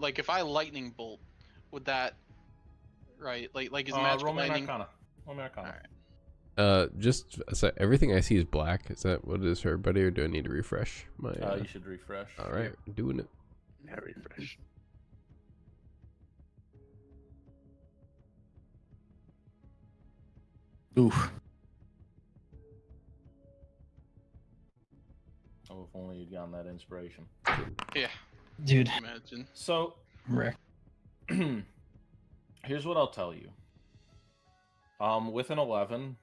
like if I lightning bolt, would that like is magical lightning? Roll me Arcana. All right. Just so everything I see is black. Is that what it is for everybody, or do I need to refresh my? You should refresh. All right, doing it. Yeah, refresh. Oof. Oh, if only you'd gotten that inspiration. Yeah, Dude. imagine. So, Wreck. here's what I'll tell you. With an 11,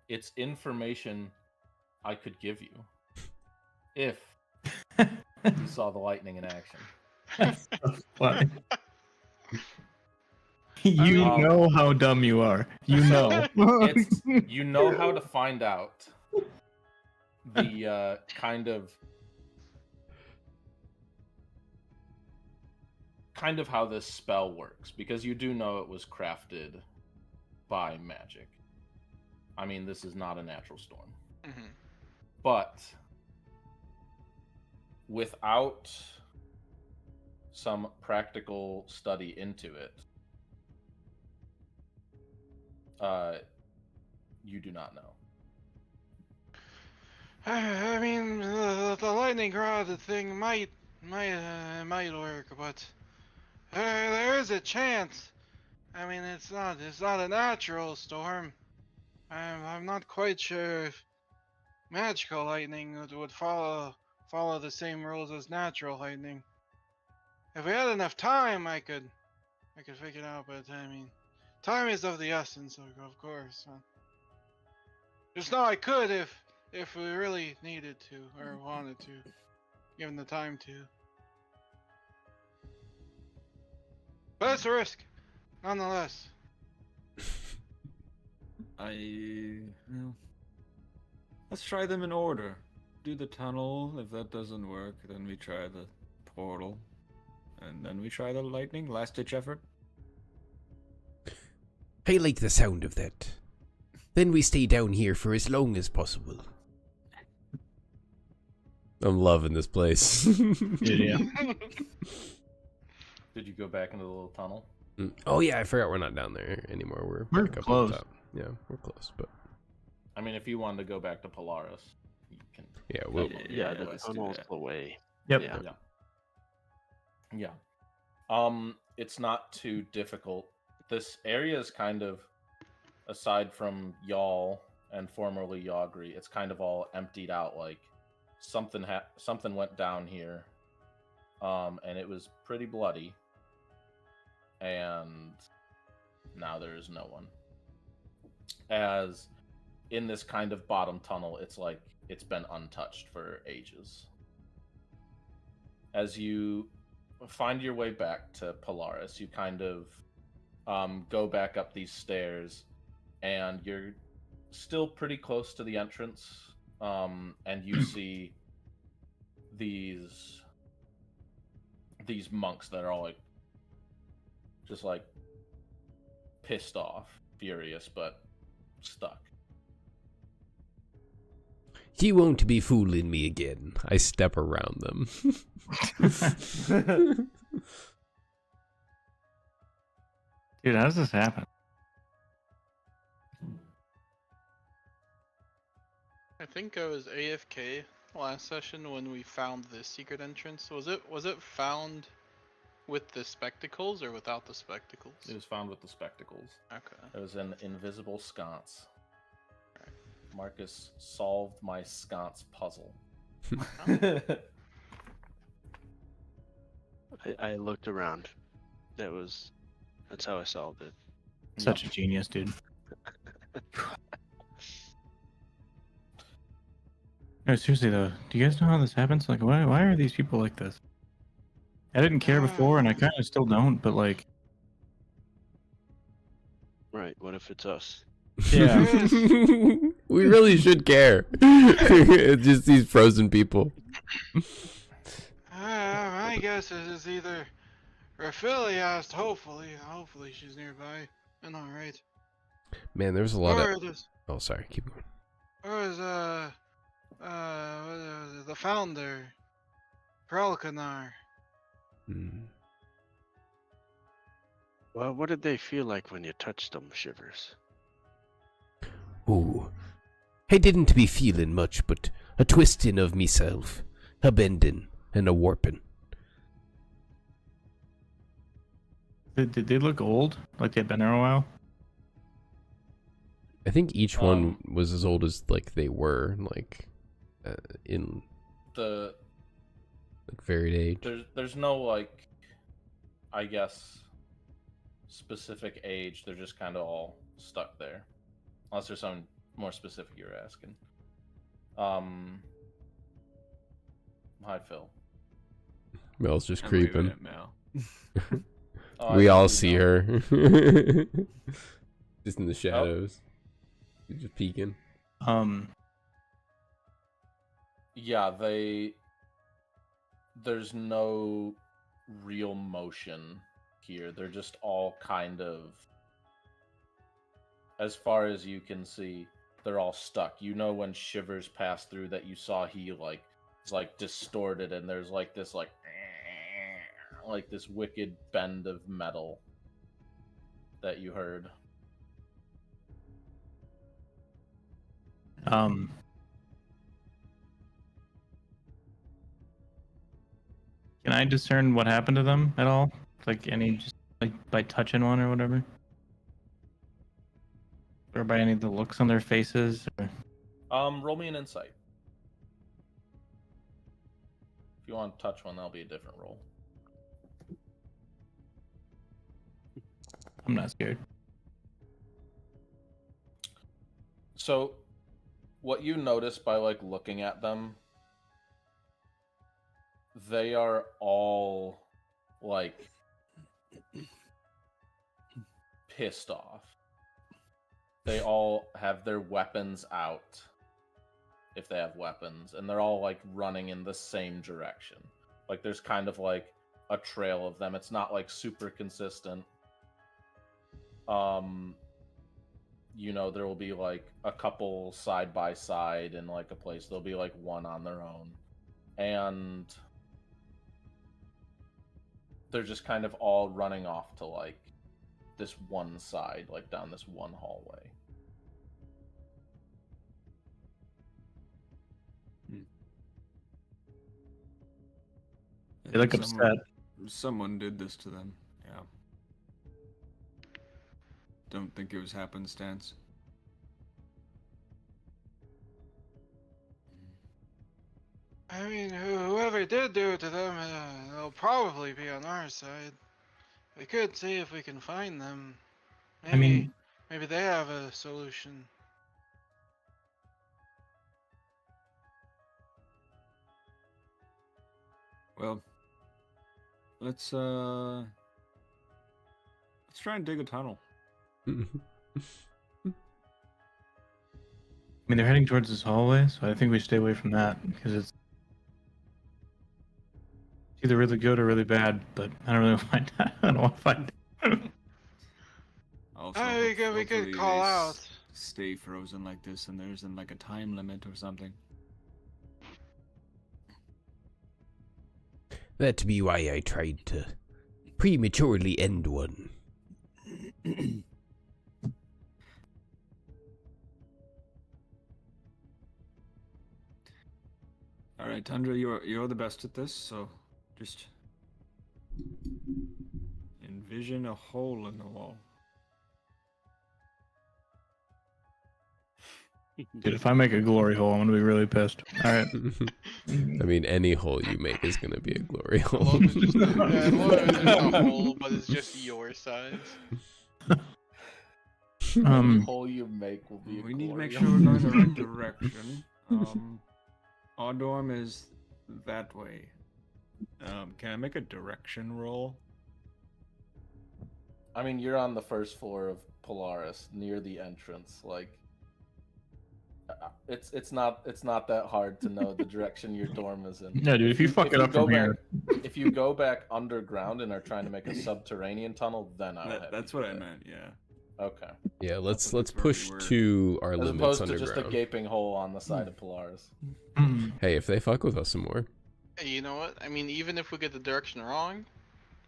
it's information I could give you if you saw the lightning in action. That's so funny. You know how dumb you are. You know. You know how to find out the kind of how this spell works, because you do know it was crafted by magic. I mean, this is not a natural storm. Mm-hmm. But without some practical study into it, you do not know. I mean, the lightning rod thing might work, but there is a chance. I mean, it's not a natural storm. I'm not quite sure if magical lightning would follow the same rules as natural lightning. If we had enough time, I could figure it out. But I mean, time is of the essence, of course. Just know I could if we really needed to or wanted to, given the time to. But it's a risk, nonetheless. Let's try them in order. Do the tunnel. If that doesn't work, then we try the portal. And then we try the lightning. Last ditch effort. I like the sound of that. Then we stay down here for as long as possible. I'm loving this place. Yeah. Did you go back into the little tunnel? Oh yeah, I forgot we're not down there anymore. We're back up close. on top. Yeah, we're close, but I mean, if you wanted to go back to Polaris, you can. yeah, we'll, Yeah, the let's do tunnel's that. the way. Yep. Yeah. Yeah. It's not too difficult. This area is kind of, aside from y'all and formerly Yawgri, it's kind of all emptied out. Like something went down here, and it was pretty bloody. And now there is no one. As in this kind of bottom tunnel, it's like it's been untouched for ages. As you find your way back to Polaris, you kind of go back up these stairs, and you're still pretty close to the entrance, and you see these monks that are all like just like pissed off, furious, but stuck. you won't be fooling me again. I step around them. Dude, how does this happen? I think I was AFK last session when we found the secret entrance. Was it found with the spectacles or without the spectacles? It was found with the spectacles. Okay. It was an invisible sconce. Marcus solved my sconce puzzle. I looked around. That's how I solved it. Such a genius, dude. No, seriously though, do you guys know how this happens? Like, why are these people like this? I didn't care before, and I kind of still don't. But like, Right, what if it's us? yeah, We really should care. It's just these frozen people. My guess is either Raphaeliast, hopefully she's nearby and alright. Man, there's a lot Or of. this, Oh, sorry. Keep going. or is the founder, Pralkanar. Well, what did they feel like when you touched them, Shivers? Ooh. I didn't be feeling much, but a twisting of meself, a bending, and a warping. Did they look old? Like they'd been there a while? I think each one was as old as like they were, like in The like varied age. there's no like, I guess, specific age. They're just kind of all stuck there, unless there's something more specific you're asking. Hi Phil. Mel's just I'm waving creeping. at Mel. Oh, I We didn't all see see that. her. Just in the shadows. She's just peeking. Yeah, there's no real motion here. They're just all kind of, as far as you can see, they're all stuck. You know when Shivers passed through that you saw he like is like distorted and there's like this like this wicked bend of metal that you heard. Can I discern what happened to them at all? Like any, just like by touching one or whatever? Or by any of the looks on their faces? Or... Roll me an insight. If you want to touch one, that'll be a different roll. I'm not scared. So, what you notice by like looking at them, they are all like pissed off. They all have their weapons out, if they have weapons, and they're all like running in the same direction. Like there's kind of like a trail of them. It's not like super consistent. You know, there will be like a couple side by side in like a place. There'll be like one on their own. And they're just kind of all running off to like this one side, like down this one hallway. They look upset. Someone did this to them. Yeah. Don't think it was happenstance. I mean, whoever did do it to them, they'll probably be on our side. We could see if we can find them. Maybe, maybe they have a solution. Well, let's try and dig a tunnel. They're heading towards this hallway, so I think we stay away from that because it's either really good or really bad. But I don't really find I don't want to find. Also, We hopefully could call they out. Stay frozen like this, and there isn't like a time limit or something. That be why I tried to prematurely end one. All right, Tundra, you're the best at this, so just envision a hole in the wall. Dude, if I make a glory hole, I'm gonna be really pissed. All right. I mean, any hole you make is gonna be a glory As hole. long as it's just a hole, but it's just your size. Any hole you make will be a We need to make glory sure we're hole. going the right direction. Our dorm is that way. Can I make a direction roll? I mean, you're on the first floor of Polaris, near the entrance. Like, it's not that hard to know the direction your dorm is in. No, dude, if you fuck it up from here. If you go back underground and are trying to make a subterranean tunnel, then I'll have That's you what do I that. meant. Yeah. Okay. Yeah, let's That's where push we were. to our As limits opposed to underground. just a gaping hole on the side of Polaris. Hey, if they fuck with us some more. Hey, you know what? I mean, even if we get the direction wrong,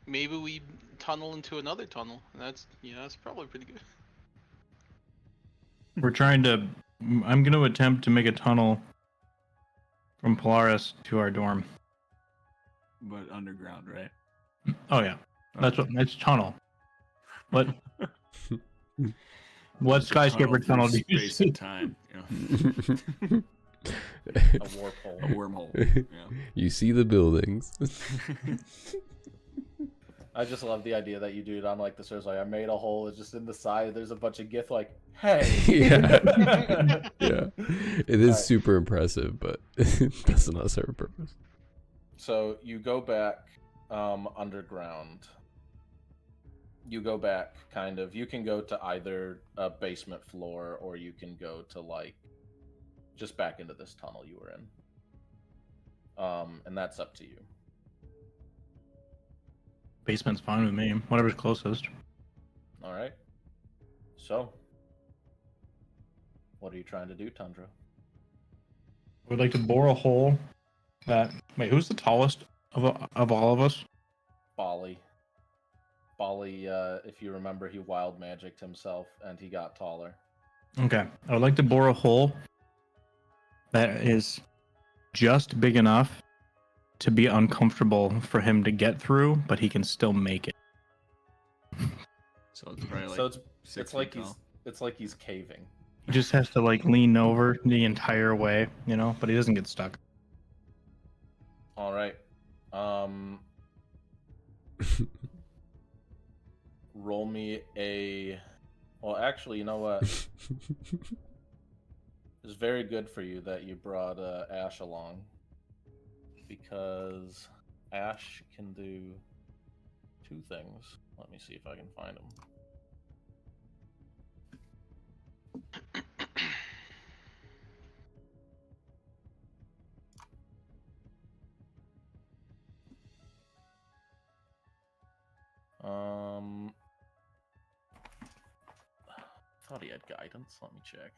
maybe we tunnel into another tunnel. That's that's probably pretty good. We're trying to. I'm going to attempt to make a tunnel from Polaris to our dorm. But underground, right? Oh yeah, that's what. That's tunnel. What? What It's a skyscraper tunnel do you space see? and time? You A warp hole. know? A wormhole. You see the buildings. Yeah. I just love the idea that you do it on like the stairs. Like I made a hole. It's just in the side. There's a bunch of gif like, hey. Yeah. Yeah. It is Alright. super impressive, but it does not serve a purpose. So you go back underground. You go back kind of. You can go to either a basement floor or you can go to like just back into this tunnel you were in. And that's up to you. Basement's fine with me. Whatever's closest. All right. So, what are you trying to do, Tundra? We'd like to bore a hole. Wait, who's the tallest of all of us? Bali. Bali, if you remember, he wild magicked himself and he got taller. Okay, I would like to bore a hole that is just big enough to be uncomfortable for him to get through, but he can still make it. So it's probably like So it's 6 like feet tall. it's like he's caving. He just has to like lean over the entire way, you know, but he doesn't get stuck. All right. Roll me a. Well, actually, you know what? It's very good for you that you brought Ash along, because Ash can do two things. Let me see if I can find them. Thought he had guidance. Let me check.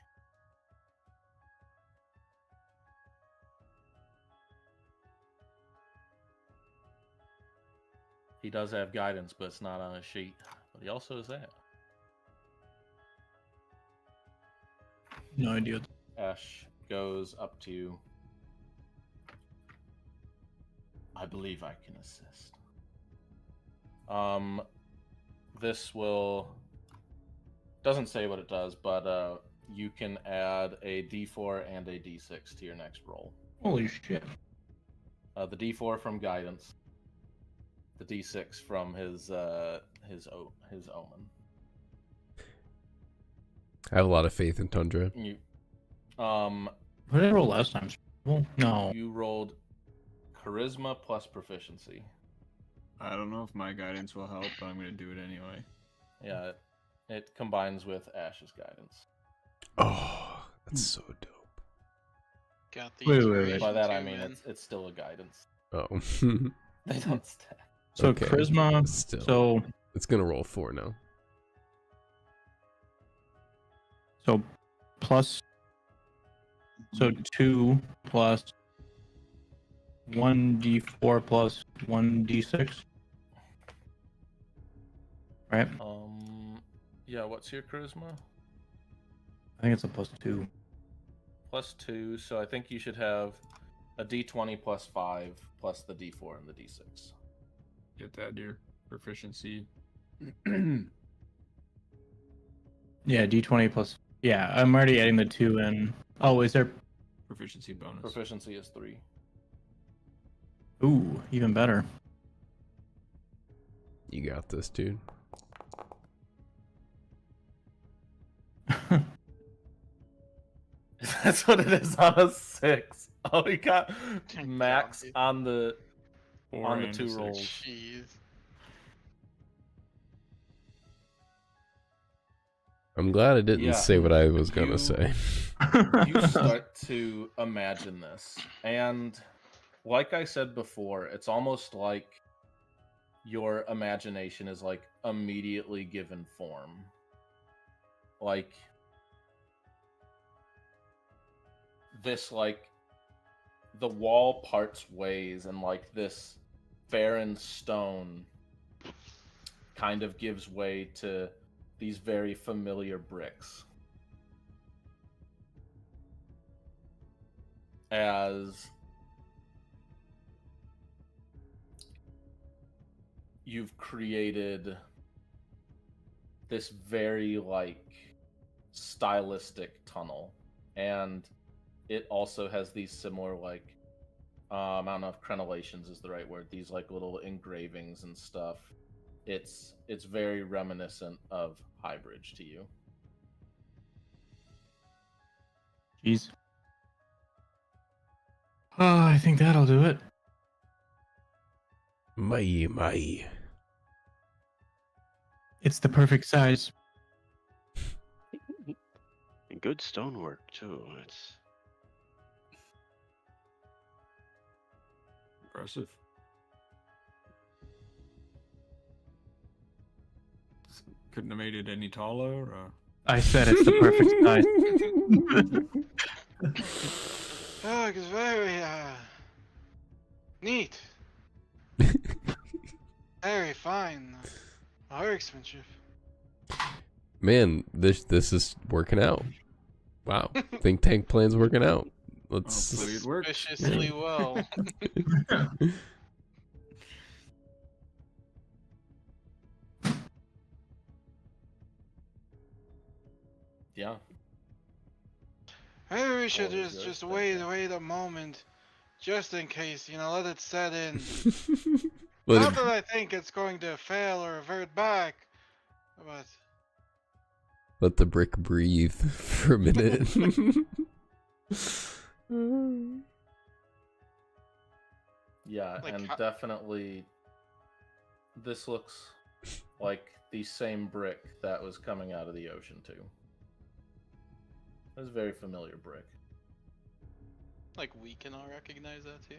He does have guidance, but it's not on his sheet. But he also has that. No idea. Ash goes up to. I believe I can assist. This will. Doesn't say what it does, but you can add a D4 and a D6 to your next roll. Holy shit. The D4 from guidance. The D6 from his omen. I have a lot of faith in Tundra. You, What did I roll last time? Well, no. you rolled charisma plus proficiency. I don't know if my guidance will help, but I'm gonna do it anyway. Yeah, it combines with Ash's guidance. Oh, that's so dope. Got the Wait. inspiration By that too, I mean man. it's still a guidance. Oh. They don't stack. So Okay, charisma. still. So It's gonna roll 4 now. plus. So 2 plus 1d4 plus 1d6. Right? Yeah, what's your charisma? I think it's a +2. Plus 2, so I think you should have a D20 plus 5 plus the D4 and the D6. Get that your proficiency. Yeah, d20 plus. Yeah, I'm already adding the 2 in. Oh, is there? Proficiency bonus. Proficiency is 3. Ooh, even better. You got this, dude. That's what it is on a 6. Oh, he got Thank max God. on the 4 on the and a 2 6. rolls. Jeez. I'm glad I didn't Yeah. say what I was gonna You- say. You start to imagine this, and like I said before, it's almost like your imagination is like immediately given form. Like this, like the wall parts ways, and like this barren stone kind of gives way to these very familiar bricks. As you've created this very, like, stylistic tunnel, and it also has these similar, like, I don't know if crenellations is the right word, these, like, little engravings and stuff. It's very reminiscent of Highbridge to you. Jeez. Oh, I think that'll do it. My. It's the perfect size. And good stonework too. It's Impressive. Couldn't have made it any taller. I said it's the perfect size. Oh, it's very neat. Very fine. Workmanship. Man, this is working out. Wow, think tank plan's working out. Let's. Hopefully it works. Suspiciously well. Yeah. Maybe we should Always just good. wait a moment, just in case. Let it set in. Let Not it- that I think it's going to fail or revert back, but let the brick breathe for a minute. Yeah, Like, and how- definitely this looks like the same brick that was coming out of the ocean too. It's a very familiar brick. like we can all recognize that too.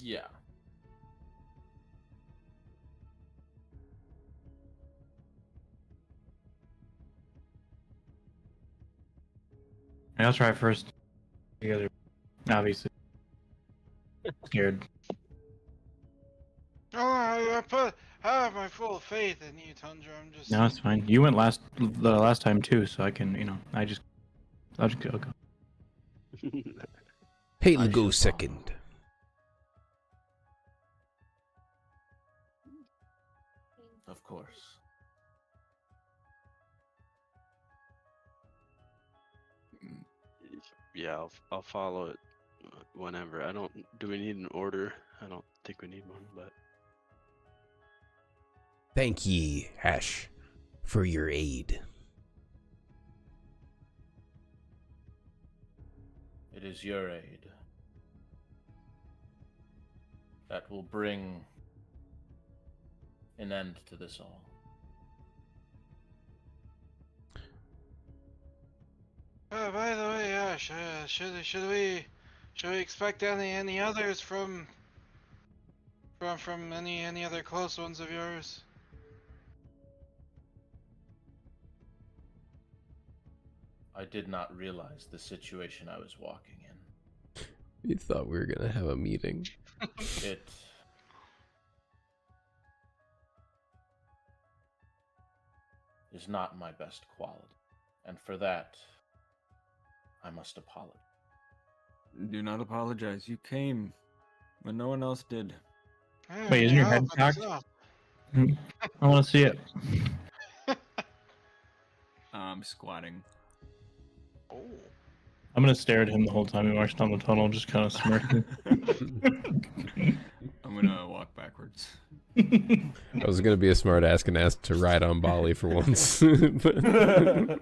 Yeah. I'll try first. You guys are obviously scared. I have my full faith in you, Tundra. I'm just. No, it's fine. You went the last time too, so I can, I'll just go. Hey, I go shall second. Of course. yeah. I'll follow it whenever. I don't. Do we need an order? I don't think we need one, but Thank ye, Ash, for your aid. It is your aid that will bring an end to this all. By the way, Ash, should we expect any others from any other close ones of yours? I did not realize the situation I was walking in. You thought we were gonna have a meeting. It is not my best quality, and for that, I must apologize. Do not apologize. You came when no one else did. Wait, isn't your head cocked? I want to see it. I'm squatting. Oh. I'm gonna stare at him the whole time he walks down the tunnel, just kind of smirking. I'm gonna walk backwards. I was gonna be a smart ass and ask to ride on Bali for once. But-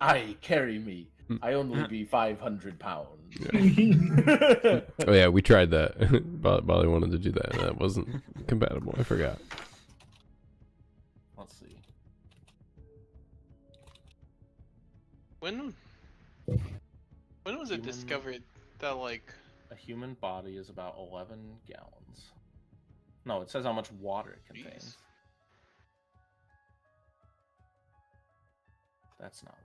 I carry me. I only be 500 pounds. Oh yeah, we tried that. Bali wanted to do that, and that wasn't compatible. I forgot. Let's see. When was it Human- discovered that like A human body is about 11 gallons. No, it says how much water it contains. Jeez. That's not.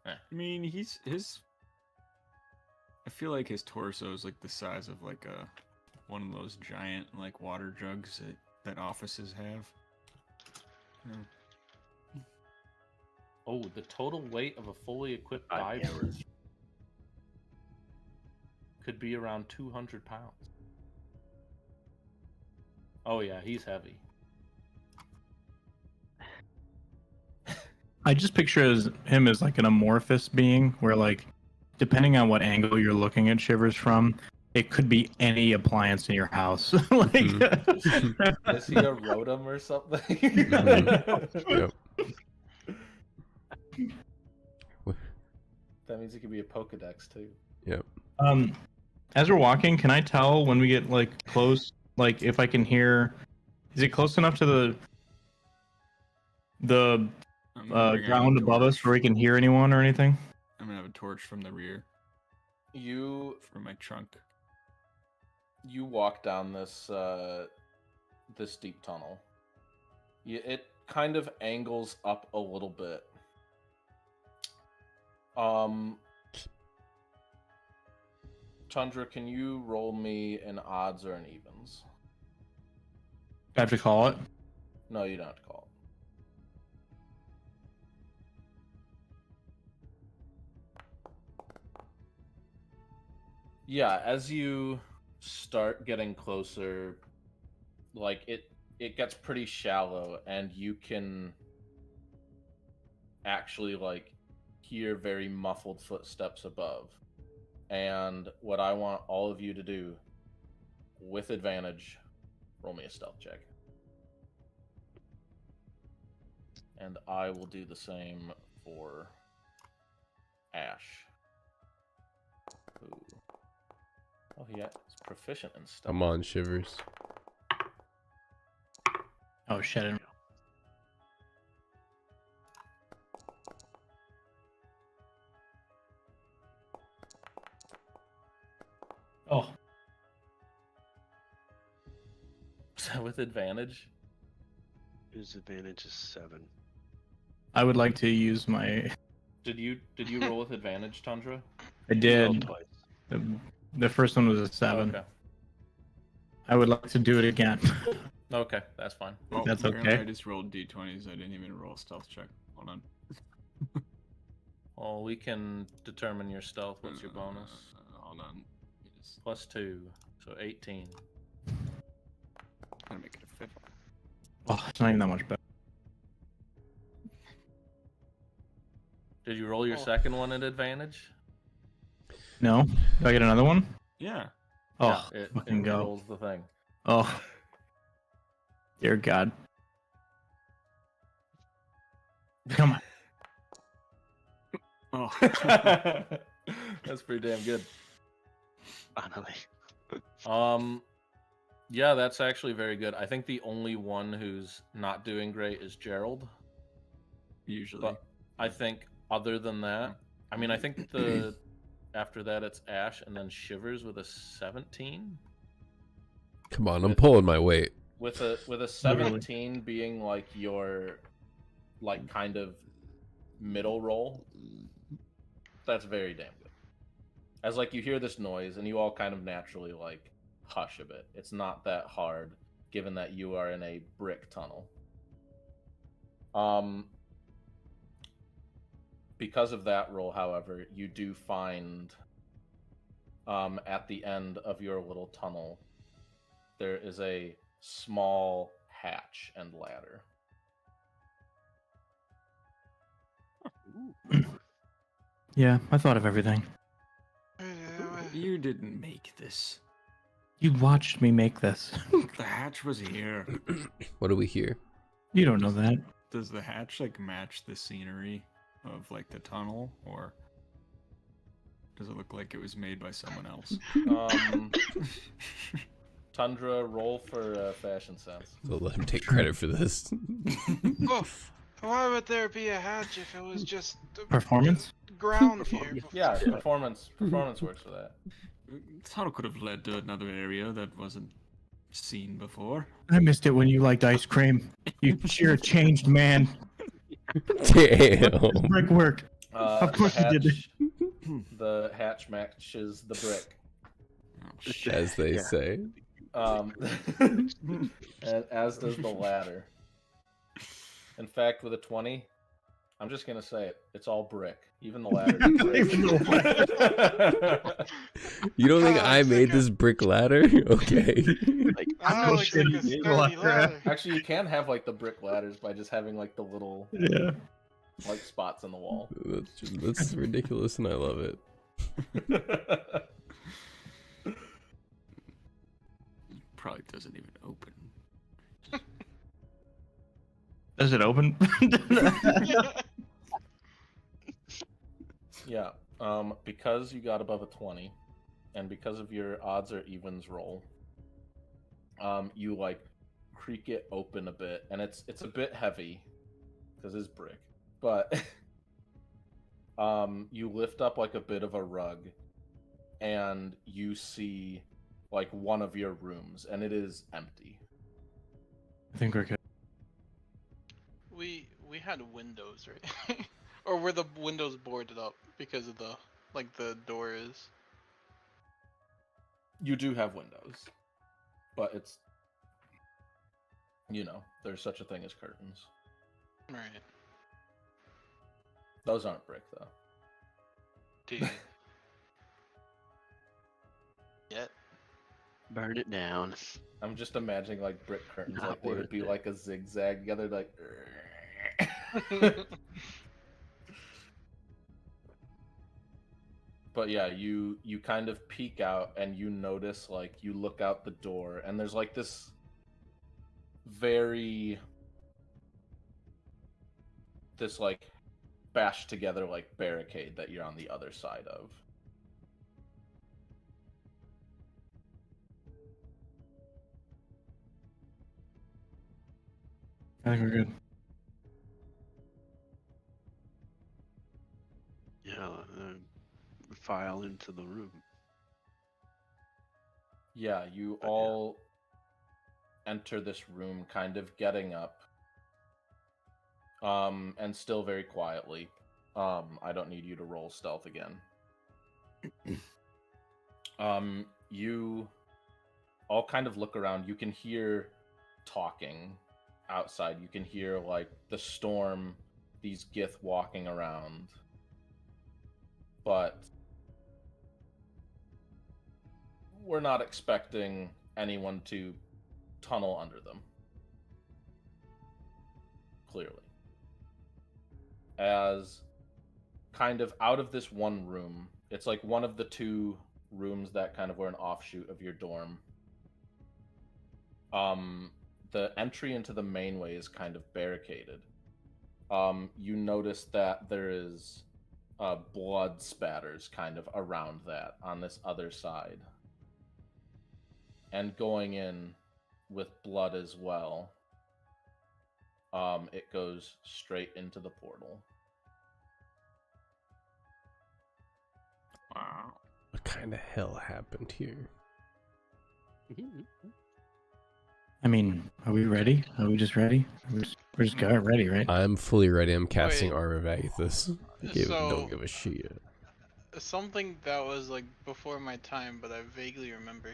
I mean, his I feel like his torso is like the size of like one of those giant like water jugs that offices have. Yeah. Oh, the total weight of a fully equipped Yeah. diver could be around 200 pounds. Oh yeah, he's heavy. I just picture him as like an amorphous being, where like, depending on what angle you're looking at Shivers from, it could be any appliance in your house. Like, Is he a Rotom or something? Yep. That means he could be a Pokedex too. Yep. as we're walking, can I tell when we get like close? Like, if I can hear, is it close enough to the I'm gonna bring out a ground above us torch. where we can hear anyone or anything? I'm gonna have a torch from the rear You for my trunk. walk down this this deep tunnel. It kind of angles up a little bit. Tundra, can you roll me an odds or an evens? I have to call it. No, you don't have to call it. Yeah, as you start getting closer, like it gets pretty shallow, and you can actually like hear very muffled footsteps above. And what I want all of you to do, with advantage, roll me a stealth check. And I will do the same for Ash. Ooh. Oh, yeah, he's proficient in stealth. I'm on Shivers. Oh shit! Oh, Is that with advantage? His advantage is 7. I would like to use my. Did you roll with advantage, Tundra? I did. Rolled twice. The first one was a 7. Okay. I would like to do it again. Okay, that's fine. Oh, That's apparently okay. I just rolled d20s. I didn't even roll a stealth check. Hold on. Well, we can determine your stealth. What's your bonus? Hold on. Let me just +2, so 18. gotta make it a 5. Oh, it's not even that much better. Did you roll your Oh. second one at advantage? No, do I get another one? Yeah. Oh, Yeah, it fucking go. rolls the thing. Oh, dear God! Come on. Oh. That's pretty damn good. Finally. Yeah, that's actually very good. I think the only one who's not doing great is Gerald. Usually. But I think other than that, I mean, I think the after that it's Ash and then Shivers with a 17. Come on, I'm pulling my weight. With a 17 being like your like kind of middle roll. That's very damn good. As like you hear this noise and you all kind of naturally like hush a bit. It's not that hard given that you are in a brick tunnel. Because of that roll, however, you do find at the end of your little tunnel there is a small hatch and ladder. Yeah, I thought of everything. You didn't make this. You watched me make this. The hatch was here. What do we hear? You don't know that. Does the hatch like match the scenery of like the tunnel, or does it look like it was made by someone else? Tundra, roll for fashion sense. So let him take credit for this. Oh, why would there be a hatch if it was just Performance? ground here? Yeah, performance works for that. The tunnel could have led to another area that wasn't seen before. I missed it when you liked ice cream. You sure changed, man. Damn. Brickwork. Of course you did. The hatch matches the brick. As they Yeah. say. And as does the ladder. In fact, with a 20, I'm just gonna say it. It's all brick. Even the ladder. You don't think Oh, I it's made like a- this brick ladder? Okay. Like, Oh, looks like a shitty sturdy ladder. ladder. Actually, you can have like the brick ladders by just having like the little Yeah. like spots in the wall. That's ridiculous, and I love it. Probably doesn't even open. Does it open? Yeah. Because you got above a 20, and because of your odds or evens roll, you like creak it open a bit, and it's a bit heavy because it's brick, but you lift up like a bit of a rug, and you see like one of your rooms, and it is empty. I think we're good. We had windows, right? Or were the windows boarded up because of the door is? You do have windows, but it's, there's such a thing as curtains. Right. Those aren't brick though. Dude. Yet. burn it down. I'm just imagining like brick curtains, Not like they would worth be it. like a zigzag together, like. But yeah, you kind of peek out and you notice, like, you look out the door and there's like this like bashed together like barricade that you're on the other side of. I think we're good. Yeah, file into the room. Yeah, you But yeah. all enter this room kind of getting up. And still very quietly. I don't need you to roll stealth again. You all kind of look around. You can hear talking outside. You can hear like the storm, these Gith walking around. But we're not expecting anyone to tunnel under them. Clearly. As kind of out of this one room, it's like one of the two rooms that kind of were an offshoot of your dorm. The entry into the mainway is kind of barricaded. You notice that there is blood spatters kind of around that on this other side. And going in with blood as well, it goes straight into the portal. Wow. What kind of hell happened here? I mean, are we ready? Are we just ready? We're just got ready, right? I'm fully ready. I'm casting Wait. Armor of Agathis. So- Don't give a shit. Something that was like before my time, but I vaguely remember.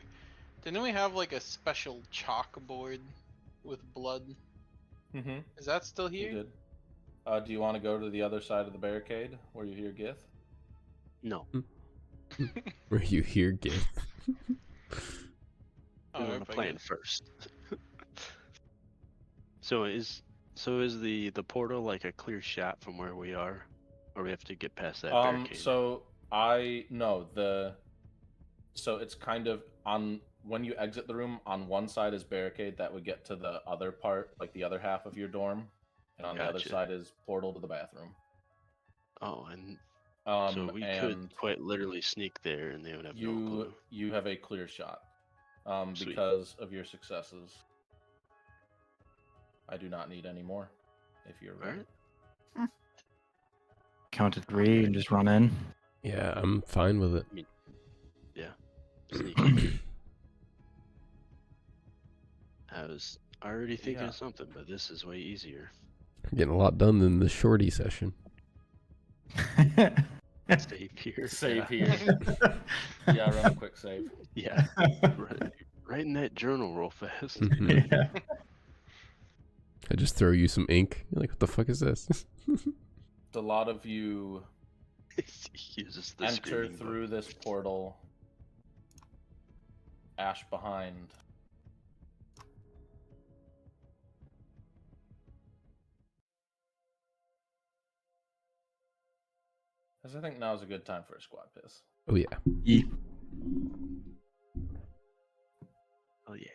Didn't we have like a special chalkboard with blood? Mm-hmm. Is that still You here? did. Do you want to go to the other side of the barricade where you hear Gith? No, Where you hear Gith. Oh, we want if to I plan get- first. So is the portal like a clear shot from where we are, or we have to get past that barricade? So it's kind of on when you exit the room, on one side is barricade that would get to the other part, like the other half of your dorm, and on the other Gotcha. side is portal to the bathroom. Oh, and So so we could quite literally sneak there, and they would have no clue. you have a clear shot, Sweet. because of your successes. I do not need any more, if you're ready. Alright. Count to 3 and just run in. Yeah, I'm fine with it. Sneak in. I was already thinking Yeah. of something, but this is way easier. Getting a lot done in the shorty session. Save here. Save yeah. here. Yeah, run a quick save. Yeah. Write in that journal real fast. Mhm. Yeah. I just throw you some ink. You're like, what the fuck is this? A lot of you He uses the enter screaming book. through this portal, ash behind. Because I think now is a good time for a squad piss. Oh yeah. Oh yeah.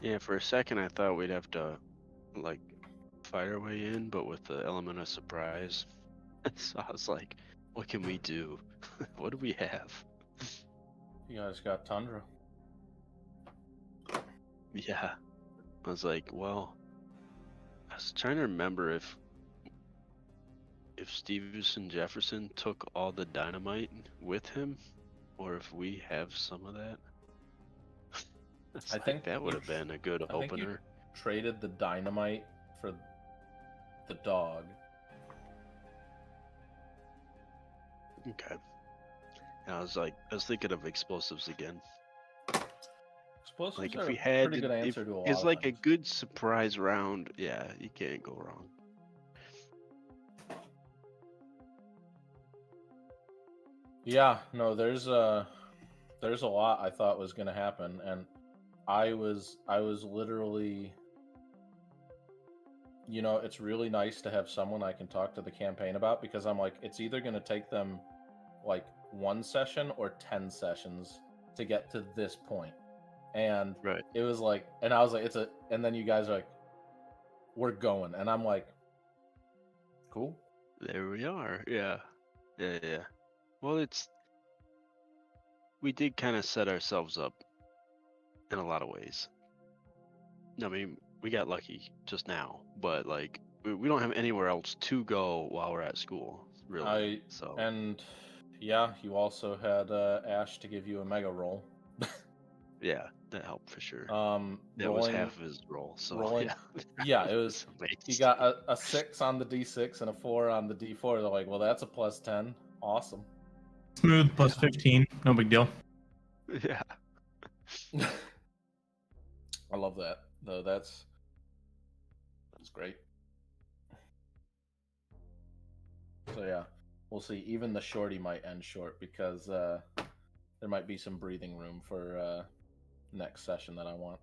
Yeah, for a second I thought we'd have to like fight our way in, but with the element of surprise. So I was like, what can we do? What do we have? You guys got Tundra. Yeah. I was like, well, I was trying to remember if Stevenson Jefferson took all the dynamite with him, or if we have some of that. It's I like, think that would have been a good I think you opener. traded the dynamite for the dog. Okay. And I was thinking of explosives again. Explosives Like are if we a had, pretty good answer to a lot it's of like a things. good surprise round. Yeah, you can't go wrong. Yeah, no, there's a lot I thought was gonna happen, and I was literally, you know, it's really nice to have someone I can talk to the campaign about, because I'm like, it's either gonna take them like 1 session or 10 sessions to get to this point. And Right. it was like, and I was like, and then you guys are like, we're going, and I'm like, cool. There we are. Yeah. Yeah. Well, we did kind of set ourselves up in a lot of ways. I mean, we got lucky just now, but like we don't have anywhere else to go while we're at school, really. And yeah, you also had Ash to give you a mega roll. Yeah, that helped for sure. That was rolling, half of his roll. So rolling, yeah, yeah, it was. amazing. He got a 6 on the D6 and a 4 on the D4. They're like, well, that's a plus 10. Awesome. Smooth plus 15. No big deal. Yeah. I love that. Though that's great. So yeah, we'll see. Even the shorty might end short, because there might be some breathing room for next session that I want.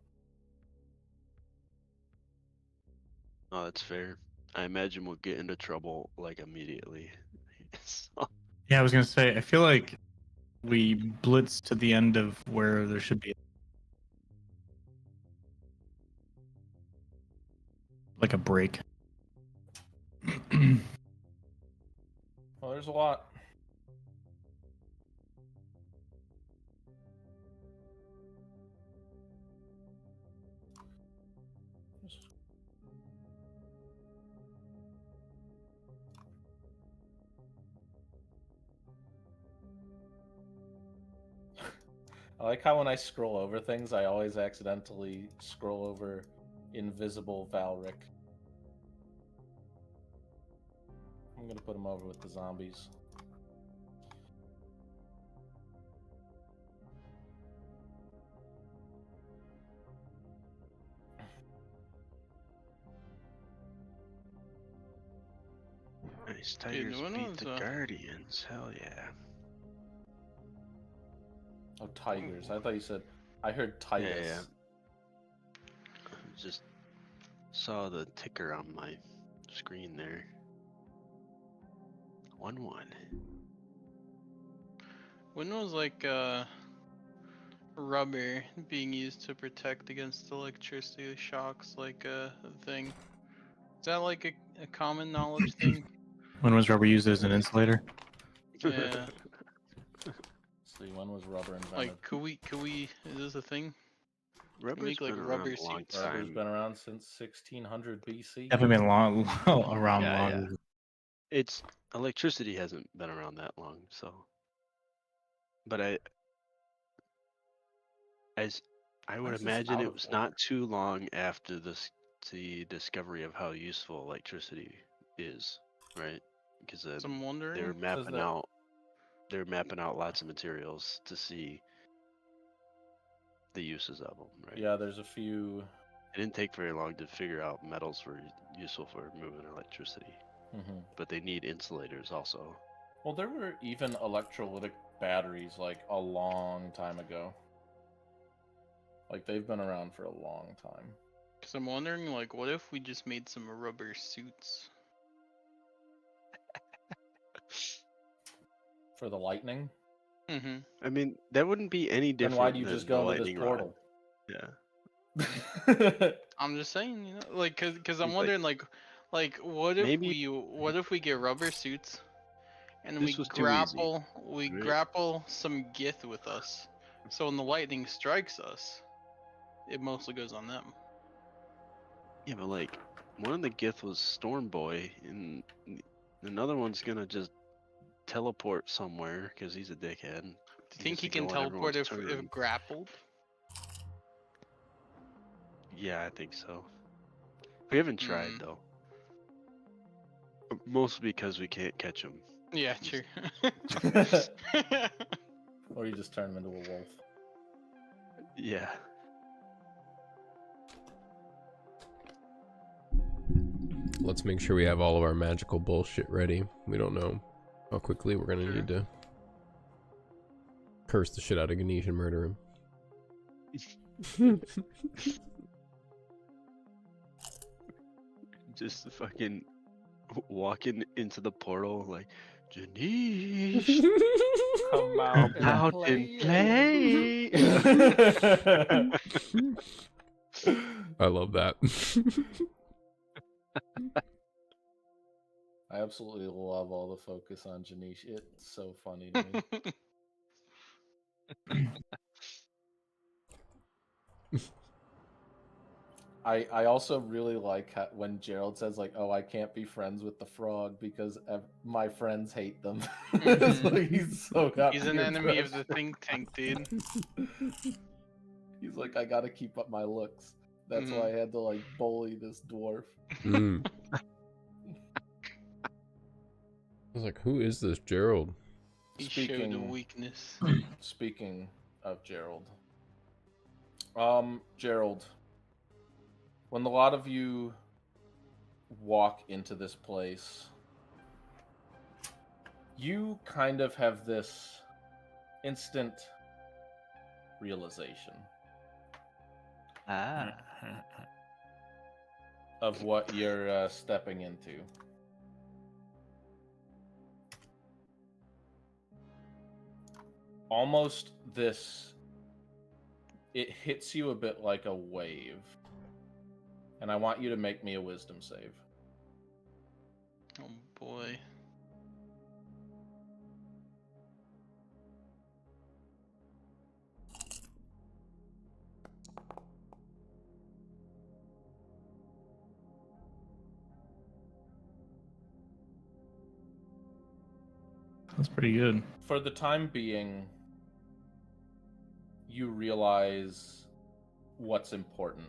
Oh, that's fair. I imagine we'll get into trouble like immediately. So, Yeah, I was gonna say, I feel like we blitz to the end of where there should be like a break. Well, there's a lot. I like how when I scroll over things, I always accidentally scroll over Invisible Valric. I'm gonna put him over with the zombies. nice. Tigers when beat was, the Guardians. Hell yeah. Oh, Tigers. I thought you said. I heard Titus. Yeah. Just saw the ticker on my screen there. 1-1. When was like rubber being used to protect against electricity shocks like a thing? Is that like a common knowledge thing? When was rubber used as an insulator? Yeah. See, when was rubber invented? Like, could we? Is this a thing? Rubber's make, like, been rubber around a long suits. Rubber's time. been around since 1600 BC. Definitely been around Yeah, long. yeah. It's electricity hasn't been around that long, so. But I would How's this imagine out it of was order? not too long after the discovery of how useful electricity is, right? Because So I'm wondering. they were Says mapping that- out lots of materials to see the uses of them, right? Yeah, there's a few. It didn't take very long to figure out metals were useful for moving electricity, but they need insulators also. Well, there were even electrolytic batteries like a long time ago. Like, they've been around for a long time. Cause I'm wondering, like, what if we just made some rubber suits? For the lightning? Mm-hmm. I mean, that wouldn't be any Then different why do you than just the go into this lightning rod. portal? Yeah. I'm just saying, you know, like, cause I'm Like, wondering, like, what if maybe- we get rubber suits, and This we was too easy, right? grapple some gith with us, so when the lightning strikes us, it mostly goes on them. Yeah, but like, one of the Gith was Storm Boy, and another one's gonna just teleport somewhere because he's a dickhead. Do you think he can go on teleport if everyone's turn. grappled? Yeah, I think so. We haven't tried Hmm. though. Mostly because we can't catch him. Yeah, true. Or you just turn him into a wolf. Yeah. Let's make sure we have all of our magical bullshit ready. We don't know how quickly we're gonna need to curse the shit out of Ganesh and murder him. Just fucking walking into the portal like, Janice, Come out, out and play. I love that. I absolutely love all the focus on Janish. It's so funny to me. I also really like when Gerald says like, "Oh, I can't be friends with the frog because my friends hate them." It's like he's so got He's an peer enemy of pressure. the think tank, dude. He's like, I gotta keep up my looks. That's why I had to like bully this dwarf. Mm. I was like, who is this Gerald? He showed a weakness. Speaking of Gerald, Gerald, when a lot of you walk into this place, you kind of have this instant realization of what you're stepping into. Almost this, it hits you a bit like a wave. And I want you to make me a wisdom save. Oh boy. That's pretty good. For the time being, you realize what's important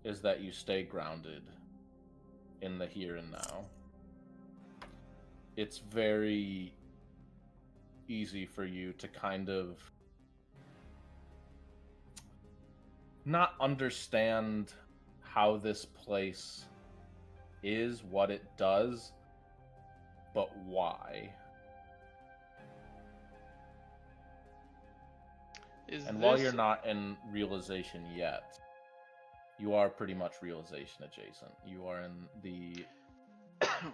is that you stay grounded in the here and now. It's very easy for you to kind of not understand how this place is, what it does, but why. And while you're not in realization yet, you are pretty much realization adjacent. You are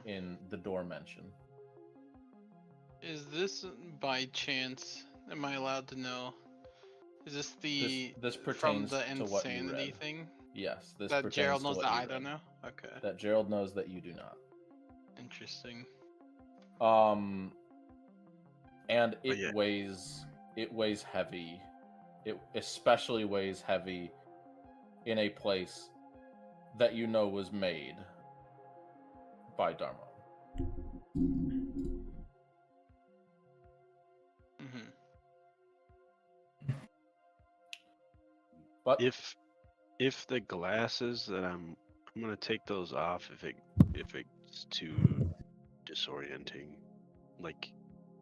in the door mention. Is this by chance? Am I allowed to know? Is this This from pertains the to what you insanity read. thing? Yes, this That pertains Gerald to knows what that you I don't read. know. Okay. That Gerald knows that you do not. Interesting. And it yeah. weighs heavy. It especially weighs heavy in a place that you know was made by Dharma. Mm-hmm. But if the glasses that I'm gonna take those off if it's too disorienting, like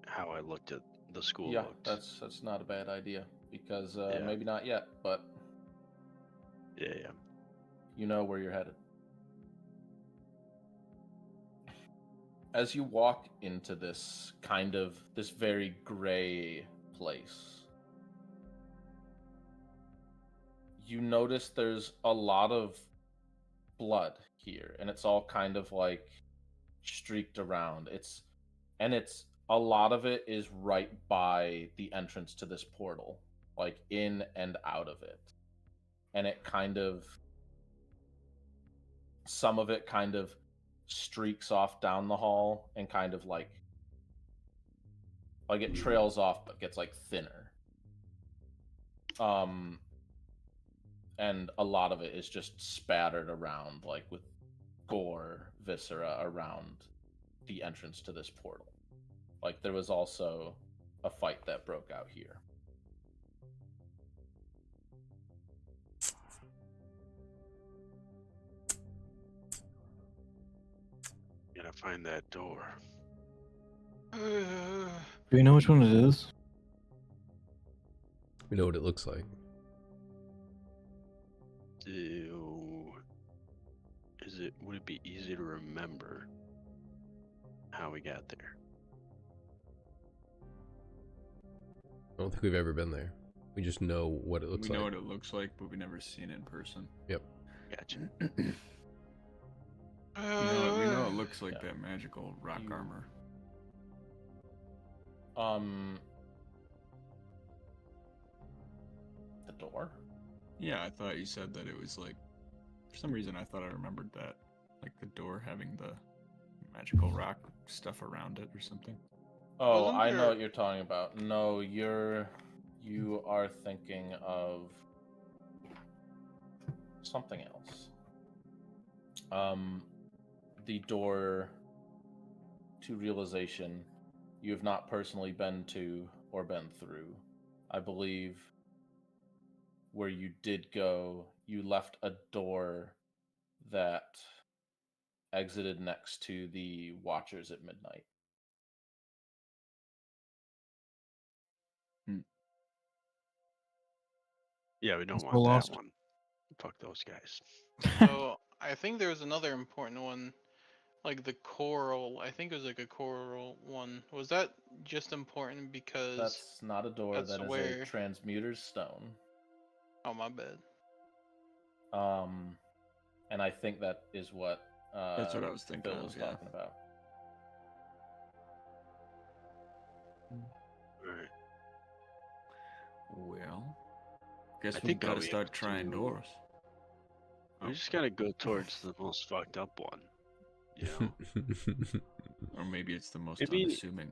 how I looked at the school yeah, looked. that's not a bad idea because Yeah. maybe not yet, but Yeah. you know where you're headed. As you walk into this very gray place, you notice there's a lot of blood here, and it's all kind of like streaked around. It's a lot of it is right by the entrance to this portal, like in and out of it. And it some of it kind of streaks off down the hall and kind of like it trails off but gets like thinner. And a lot of it is just spattered around like with gore, viscera around the entrance to this portal. Like there was also a fight that broke out here. Gotta find that door. Do you know which one it is? We know what it looks like. Would it be easy to remember how we got there? I don't think we've ever been there. We just know what it looks we know like. what it looks like, but we never seen it in person. Gotcha. We know it looks like Yeah. that magical rock You- armor. The door? Yeah, I thought you said that it was like. For some reason, I thought I remembered that, like the door having the magical rock stuff around it or something. Oh, Wasn't I know there- what you're talking about. No, you are thinking of something else. The door to realization you have not personally been to or been through. I believe where you did go, you left a door that exited next to the Watchers at midnight. Yeah, we don't It's want so that lost. one. Fuck those guys. So I think there was another important one, like the coral. I think it was like a coral one. Was that just important because? That's not a door, that's that is where- a transmuter's stone. Oh my bad. And I think that is what That's what I was thinking Phil of, was yeah. talking about. Alright. Well, guess I we think gotta what we start have to trying do- doors. We just gotta go towards the most fucked up one. You know? Or maybe it's the most Maybe- unassuming.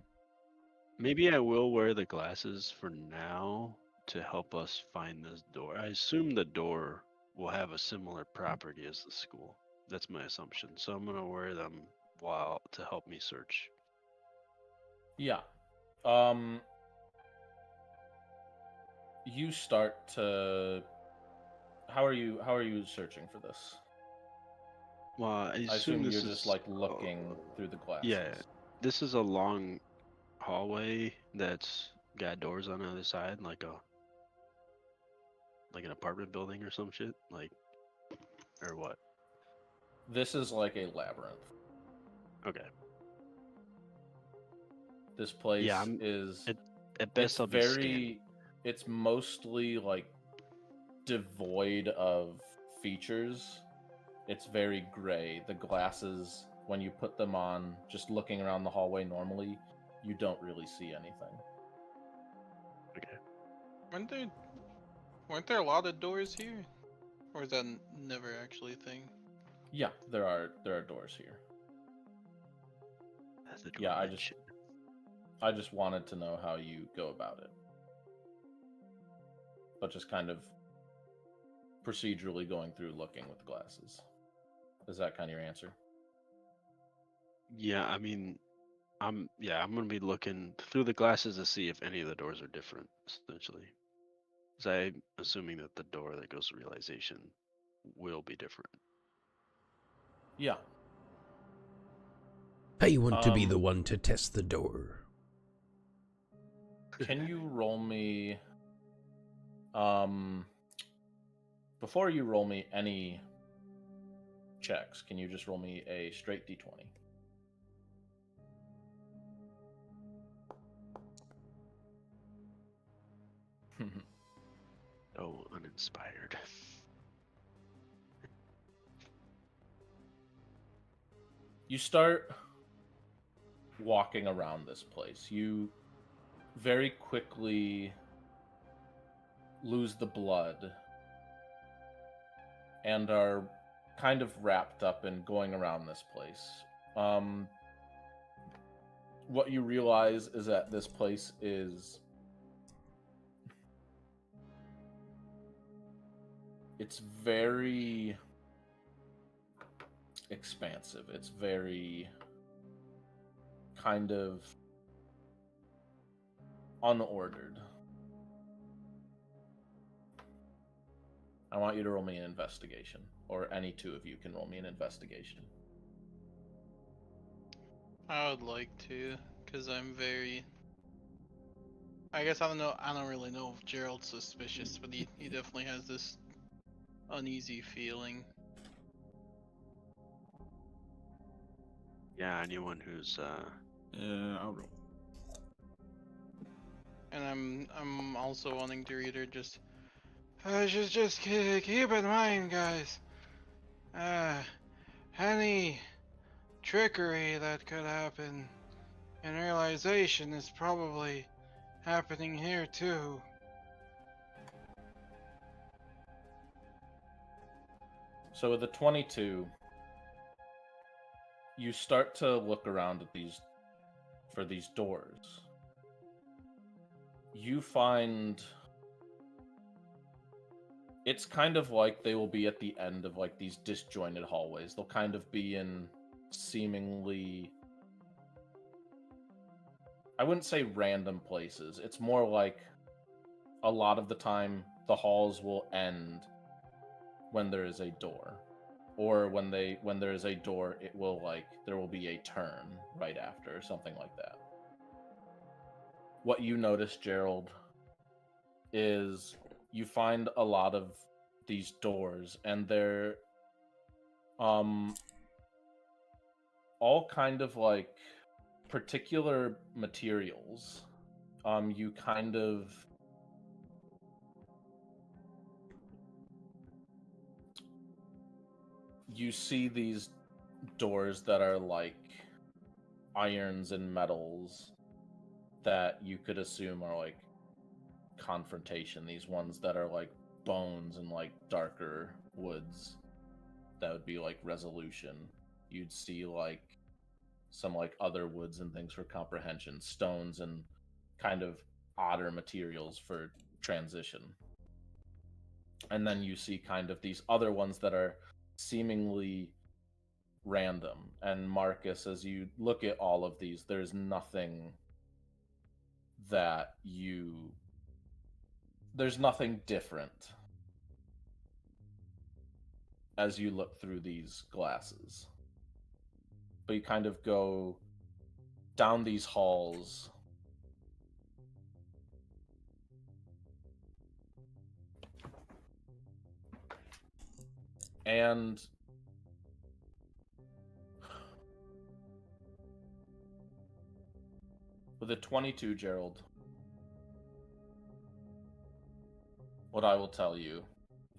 Maybe I will wear the glasses for now to help us find this door. I assume the door will have a similar property as the school. That's my assumption. So I'm gonna wear them while to help me search. Yeah. You start to. How are you searching for this? Well, I I assume this you're is just like looking through the glasses. Yeah, this is a long hallway that's got doors on the other side, like an apartment building or some shit, like, or what? This is like a labyrinth. Okay. This place I'm- is. At best, It's I'll be scanning. It's mostly like devoid of features. It's very gray. The glasses, when you put them on, just looking around the hallway normally, you don't really see anything. Okay. Weren't there a lot of doors here, or is that never actually a thing? Yeah, there are doors here. That's the Yeah, I dimension. just wanted to know how you go about it. But just kind of procedurally going through looking with the glasses. Is that kind of your answer? Yeah, I mean, I'm gonna be looking through the glasses to see if any of the doors are different, essentially. Because I'm assuming that the door that goes to realization will be different. Yeah. I want to be the Um, one to test the door. Can you roll me before you roll me any checks, can you just roll me a straight d20? Oh, uninspired. You start walking around this place. You very quickly lose the blood and are kind of wrapped up in going around this place. What you realize is that this place is... It's very expansive. It's very kind of unordered. I want you to roll me an investigation, or any two of you can roll me an investigation. I would like to, cause I'm very. I guess I don't know. I don't really know if Gerald's suspicious, but he definitely has this uneasy feeling. Yeah, anyone who's I'll roll. And I'm also wanting to read her. Just keep in mind, guys. Any trickery that could happen in realization is probably happening here too. So with the 22, you start to look around at these doors. You find it's kind of like they will be at the end of like these disjointed hallways. They'll kind of be in seemingly, I wouldn't say random places. It's more like a lot of the time the halls will end when there is a door, or when there is a door, it will there will be a turn right after, or something like that. What you notice, Gerald, is you find a lot of these doors, and they're all kind of like particular materials. You kind of you see these doors that are like irons and metals that you could assume are like confrontation. These ones that are like bones and like darker woods, that would be like resolution. You'd see like some like other woods and things for comprehension, stones and kind of odder materials for transition. And then you see kind of these other ones that are seemingly random. And Marcus, as you look at all of these, there's nothing there's nothing different as you look through these glasses. But you kind of go down these halls, and with a 22, Gerald, what I will tell you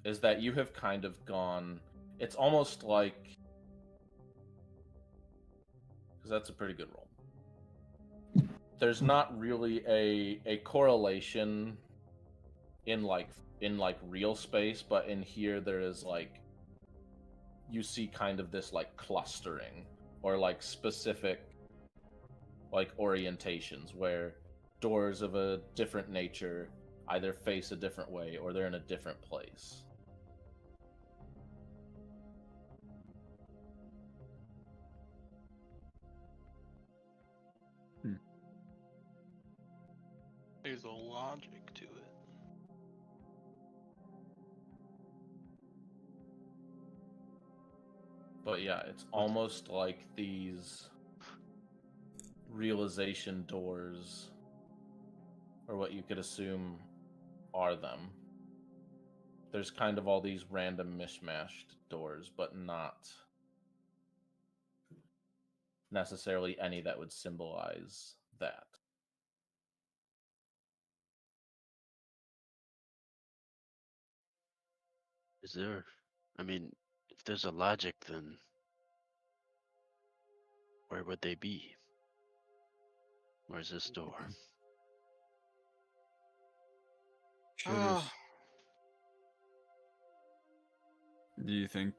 is that you have kind of gone, it's almost like, because that's a pretty good roll. There's not really a correlation in like real space, but in here there is like, you see kind of this like clustering or like specific like orientations where doors of a different nature either face a different way or they're in a different place. There's a logic to it. But yeah, it's almost like these realization doors, or what you could assume are them. There's kind of all these random mishmashed doors, but not necessarily any that would symbolize that. Is there? I mean, if there's a logic, then where would they be? Where's this door? Sugars. Do you think?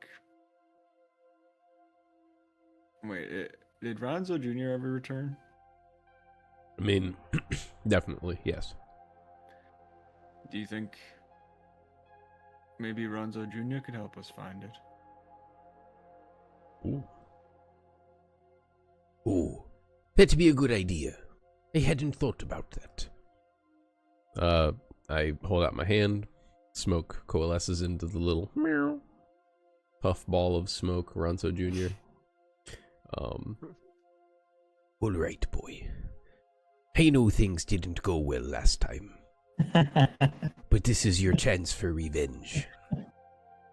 Wait, did Ronzo Jr. ever return? I mean, definitely, yes. Do you think maybe Ronzo Jr. could help us find it? Ooh. Ooh. That'd be a good idea. I hadn't thought about that. I hold out my hand. Smoke coalesces into the little meow puff ball of smoke, Ronzo Jr. All right, boy. I know things didn't go well last time, but this is your chance for revenge.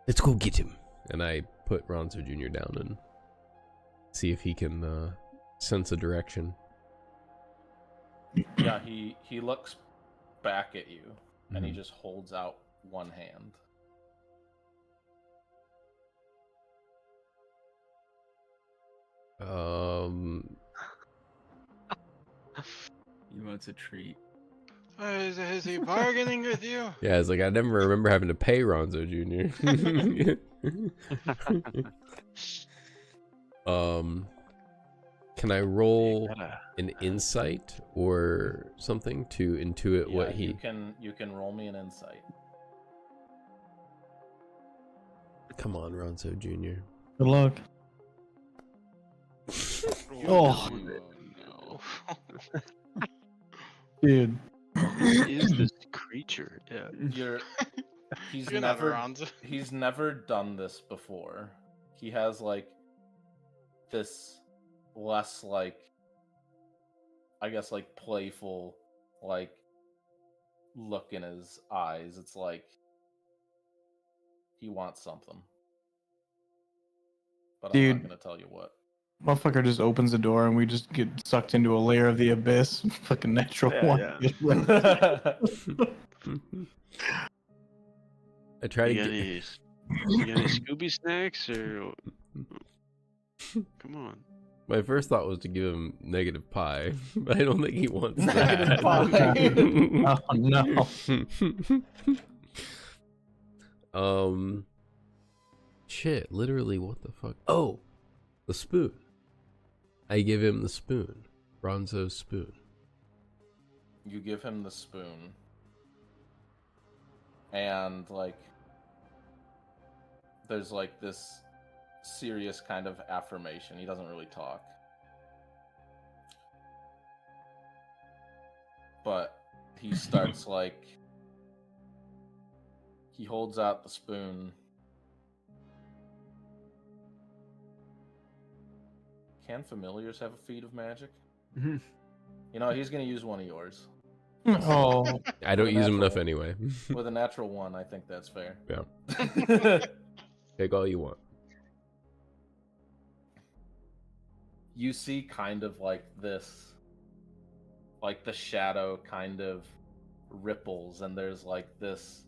Let's go get him. And I put Ronzo Jr. down and see if he can sense a direction. Yeah, he looks back at you, and he Mhm. just holds out one hand. He wants a treat. Is he bargaining with you? Yeah, it's like I never remember having to pay Ronzo Jr. Can I roll an insight or something to intuit Yeah, what he? you can roll me an insight. Come on, Ronzo Jr. Good luck. Oh, no. dude. What is this creature? Yeah. He's You're not never around. he's never done this before. He has like this less like, I guess, like playful like look in his eyes. It's like he wants something. But I'm Dude. not gonna tell you what. Motherfucker just opens the door and we just get sucked into a layer of the abyss. Fucking natural one. I try to You got get. any Scooby snacks or? Come on. My first thought was to give him negative pi, but I don't think he wants Negative that. Oh no. Shit, literally, what the fuck? Oh, the spoon. I give him the spoon. Ronzo's spoon. You give him the spoon. And like there's like this serious kind of affirmation. He doesn't really talk. But he starts like, he holds out the spoon. Can familiars have a feat of magic? Mhm. You know, he's gonna use one of yours. Oh. I don't use him enough Natural. anyway. With a natural one, I think that's fair. Yeah. Take all you want. You see kind of like this, like the shadow kind of ripples, and there's like this,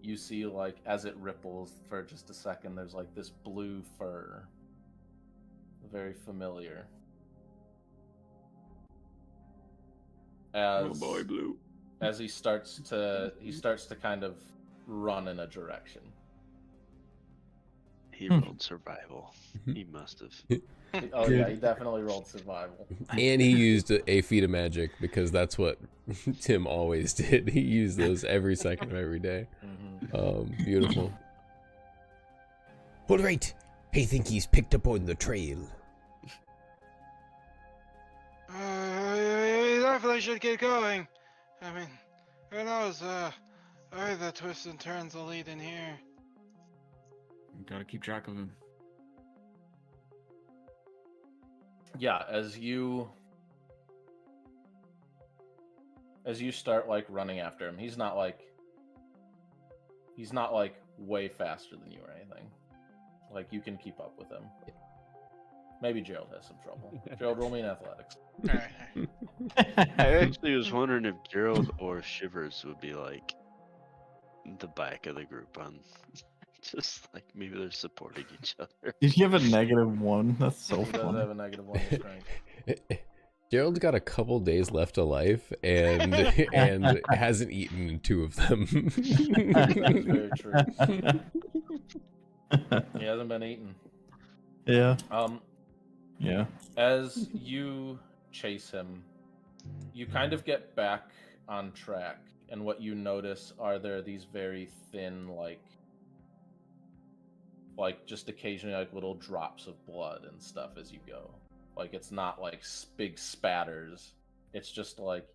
you see like as it ripples for just a second, there's like this blue fur. Very familiar. Oh boy, Blue. As he starts to kind of run in a direction. He rolled survival. He must have. Oh yeah, he definitely rolled survival. And he used a feat of magic because that's what Tim always did. He used those every second of every day. Beautiful. All right. I think he's picked up on the trail. We definitely should get going. I mean, who knows where the twists and turns will lead in here. Gotta keep track of him. Yeah, as you start like running after him, he's not like way faster than you or anything. Like you can keep up with him. Maybe Gerald has some trouble. Gerald, roll me in athletics. Alright. I actually was wondering if Gerald or Shivers would be like the back of the group on, just like maybe they're supporting each other. Did you have a -1? That's so He does funny. have a -1 to strength. Gerald's got a couple days left of life and and hasn't eaten in 2 of them. That's very true. He hasn't been eaten. Yeah. Yeah. As you chase him, you kind of get back on track, and what you notice are there these very thin, like just occasionally like little drops of blood and stuff as you go. Like it's not like big spatters. It's just like,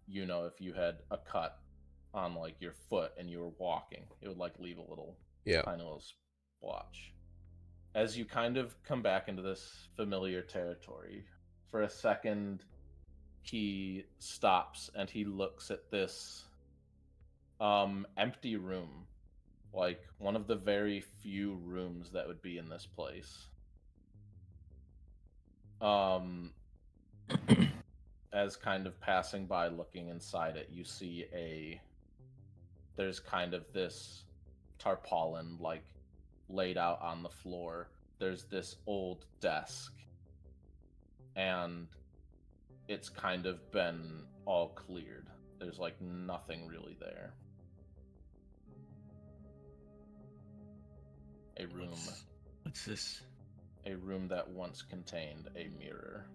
you know, if you had a cut on like your foot and you were walking, it would like leave a little tiny little splotch. As you kind of come back into this familiar territory, for a second, he stops and he looks at this empty room, like one of the very few rooms that would be in this place. as kind of passing by looking inside it, you see there's kind of this tarpaulin like laid out on the floor. There's this old desk, and it's kind of been all cleared. There's like nothing really there. A room. What's this? A room that once contained a mirror.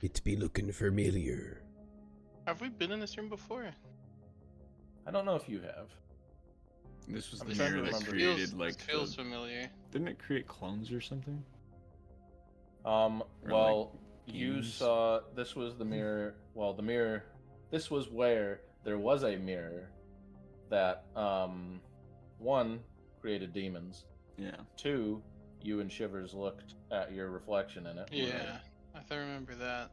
It be looking familiar. Have we been in this room before? I don't know if you have. This was I'm the trying to mirror that remember. created like feels the... familiar. Didn't it create clones or something? Well, you demons? saw this was the mirror. Well, the mirror. This was where there was a mirror that, one, created demons. Yeah. Two, you and Shivers looked at your reflection in it. Yeah, I remember that.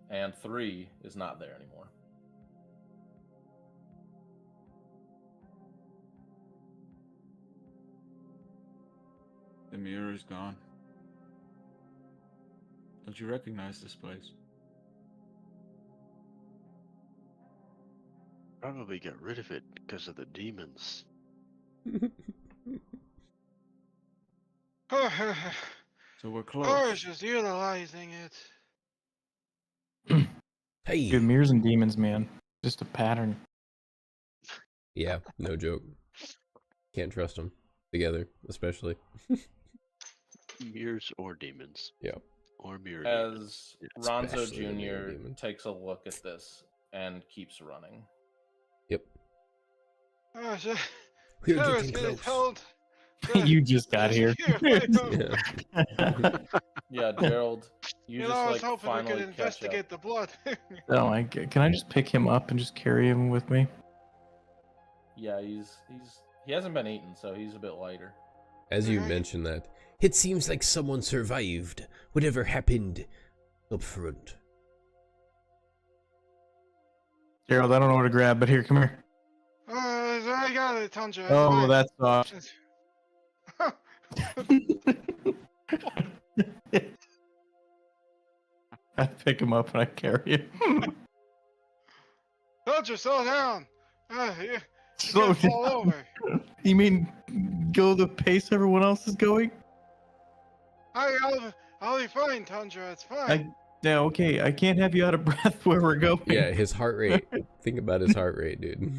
And three is not there anymore. The mirror is gone. Don't you recognize this place? Probably got rid of it because of the demons. So we're Or close. just utilizing it. Hey. Dude, mirrors and demons, man. Just a pattern. Yeah, no joke. Can't trust them together, especially. Mirrors or demons. Yeah. Or mirror demons. As Ronzo Especially the mirror Jr. demon. takes a look at this and keeps running. Yep. Oh, shit. We're I was getting getting close. told. You just got here. Yeah. Yeah, Gerald, you You just know, I was like hoping we finally could catch up. investigate the blood. Oh, can I just pick him up and just carry him with me? Yeah, he hasn't been eaten, so he's a bit lighter. As you Alright. mentioned that, it seems like someone survived whatever happened up front. Gerald, I don't know where to grab, but here, come here. I got it, Tundra. it's Oh, fine. that's soft. I pick him up and I carry him. Tundra, slow down. You Slow can't fall down. over. You mean go the pace everyone else is going? I'll be fine, Tundra. It's fine. Yeah, okay. I can't have you out of breath where we're going. Yeah, his heart rate. Think about his heart rate, dude.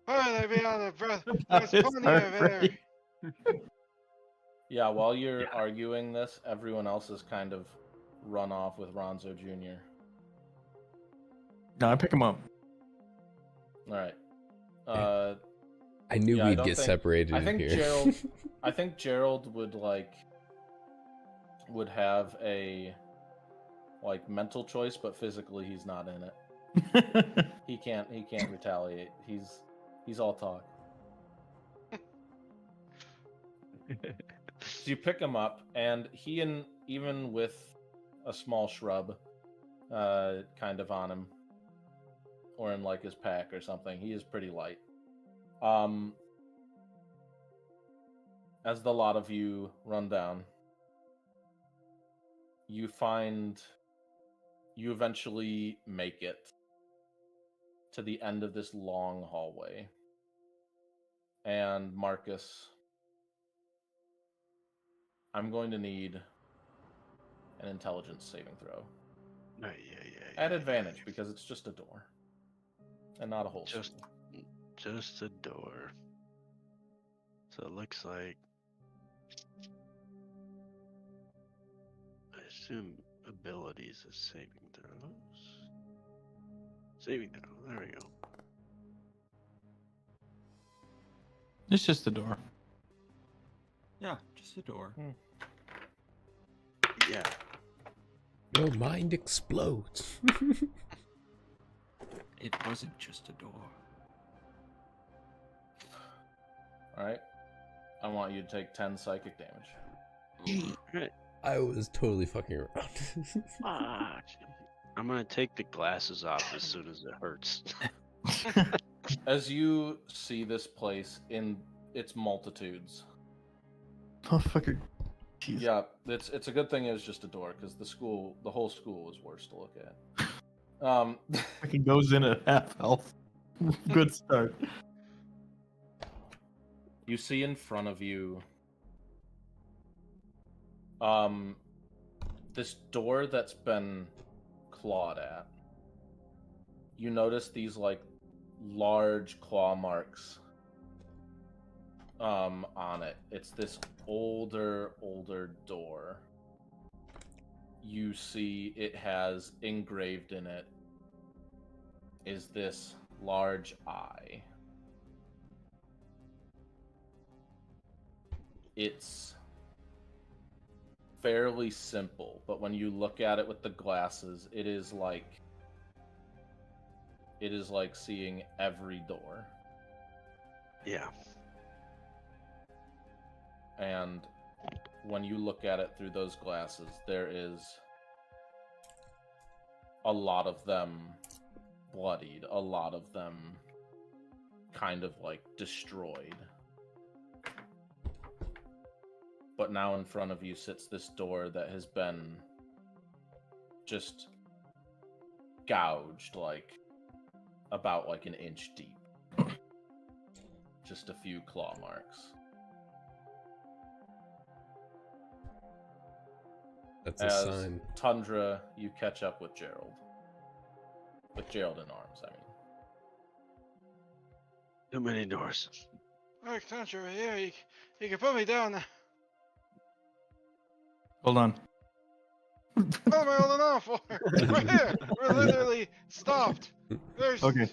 Fine, I'll be out of breath. Not There's his plenty of heart air. rate. Yeah, while you're arguing this, everyone else has kind of run off with Ronzo Jr. No, I pick him up. Alright. I knew Yeah, I we'd don't get think- separated I in think here. I think Gerald would have a mental choice, but physically he's not in it. He can't retaliate. He's all talk. So you pick him up, and even with a small shrub kind of on him, or in like his pack or something, he is pretty light. As the lot of you run down, you eventually make it to the end of this long hallway. And Marcus, I'm going to need an intelligence saving throw. Yeah. At advantage, because it's just a door. And not a hole. Just a door. So it looks like, I assume abilities is saving throws. Saving throw, there we go. It's just the door. Yeah, just a door. Yeah. Your mind explodes. It wasn't just a door. Alright. I want you to take 10 psychic damage. Alright. I was totally fucking around. Fuck. I'm gonna take the glasses off as soon as it hurts. As you see this place in its multitudes, Oh, fucker. Jeez. Yeah, it's a good thing it was just a door because the whole school was worse to look at. Fucking goes in at half health. Good start. You see in front of you, this door that's been clawed at. You notice these like large claw marks on it. It's this older door. You see it has engraved in it is this large eye. It's fairly simple, but when you look at it with the glasses, it is like seeing every door. Yeah. And when you look at it through those glasses, there is a lot of them bloodied, a lot of them kind of like destroyed. But now in front of you sits this door that has been just gouged like about like an inch deep. Just a few claw marks. That's a As sign. Tundra, you catch up with Gerald. With Gerald in arms, I mean. Too many doors. Alright, Contra, yeah, you can put me down now. Hold on. What am I holding on for? We're here. We're literally stopped. There's Okay.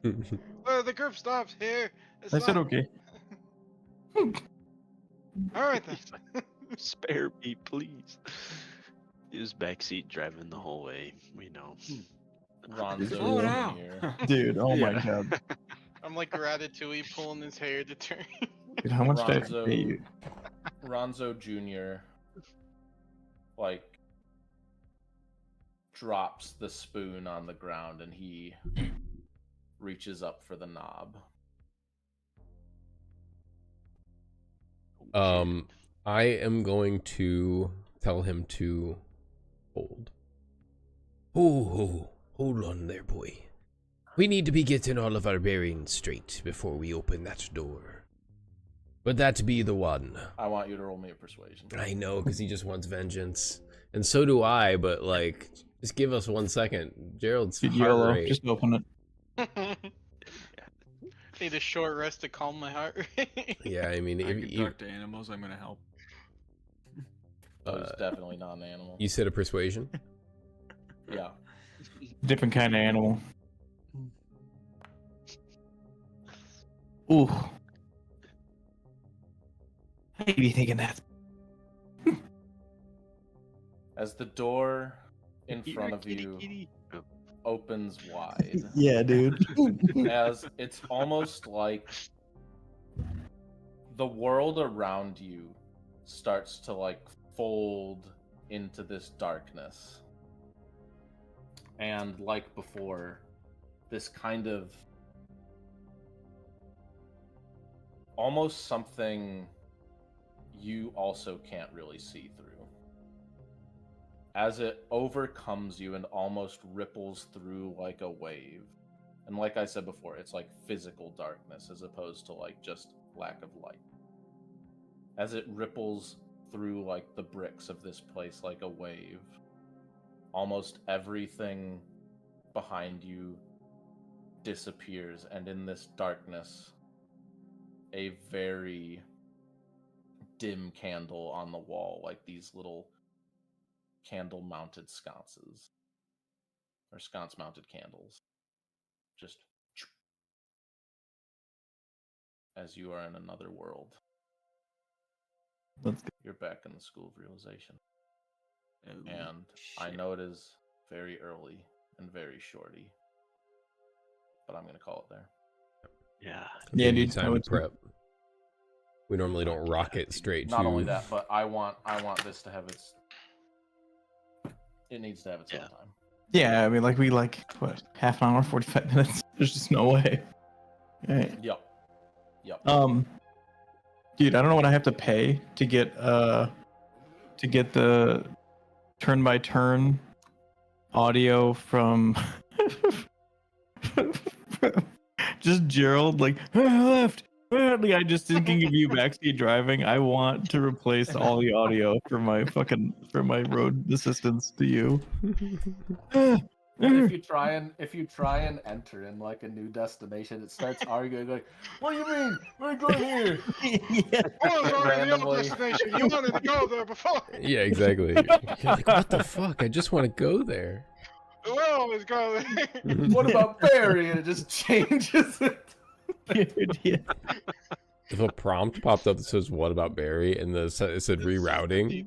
the group stopped here. It's I said not- okay. Alright then. Spare me, please. He was backseat driving the whole way. We know. Ronzo Slow down. Jr. Dude, oh my Yeah. god. I'm like Ratatouille pulling his hair to turn. Dude, how much did I Ronzo- pay you? Ronzo Jr. like drops the spoon on the ground and he reaches up for the knob. I am going to tell him to hold. Oh, hold on there, boy. We need to be getting all of our bearings straight before we open that door. Would that be the one? I want you to roll me a persuasion. I know, because he just wants vengeance. And so do I, but, like, just give us 1 second. Gerald's Dude, heart YOLO. rate. Just open it. Need a short rest to calm my heart rate. Yeah, I mean, I if can you, talk to animals. I'm gonna help. So it's definitely not an animal. you said a persuasion? Yeah. Different kind of animal. Ooh. How you be thinking that? As the door in front of you Oh, opens wide, Yeah, dude. as it's almost like the world around you starts to like fold into this darkness. And like before, this kind of almost something you also can't really see through. As it overcomes you and almost ripples through like a wave. And like I said before, it's like physical darkness as opposed to like just lack of light. As it ripples through like the bricks of this place like a wave, almost everything behind you disappears, and in this darkness, a very dim candle on the wall, like these little candle mounted sconces or sconce mounted candles, just as you are in another world. Let's go. You're back in the School of Realization. Oh, And I shit. know it is very early and very shorty, but I'm going to call it there. yeah. I'm Yeah, giving you dude, I time would to too. prep. We normally don't rocket straight Not to... only that, but I want this to have its. It needs to have its own Yeah. time. Yeah, I mean, like, we, like, what, half an hour, 45 minutes? There's just no way. Alright. Yep. Yep. Dude, I don't know what I have to pay to get the turn by turn audio from just Gerald like left. Like, I just thinking of you backseat driving. I want to replace all the audio for my road assistance to you. If you try and enter in like a new destination, it starts arguing like, "What do you mean? We're going here." What was already the old Randomly. destination? You wanted to go there before. Yeah, exactly. You're like, what the fuck? I just want to go there. We always go there. What about Barry? And it just changes it. Dude, yeah. If a prompt popped up that says "What about Barry?" and it said rerouting.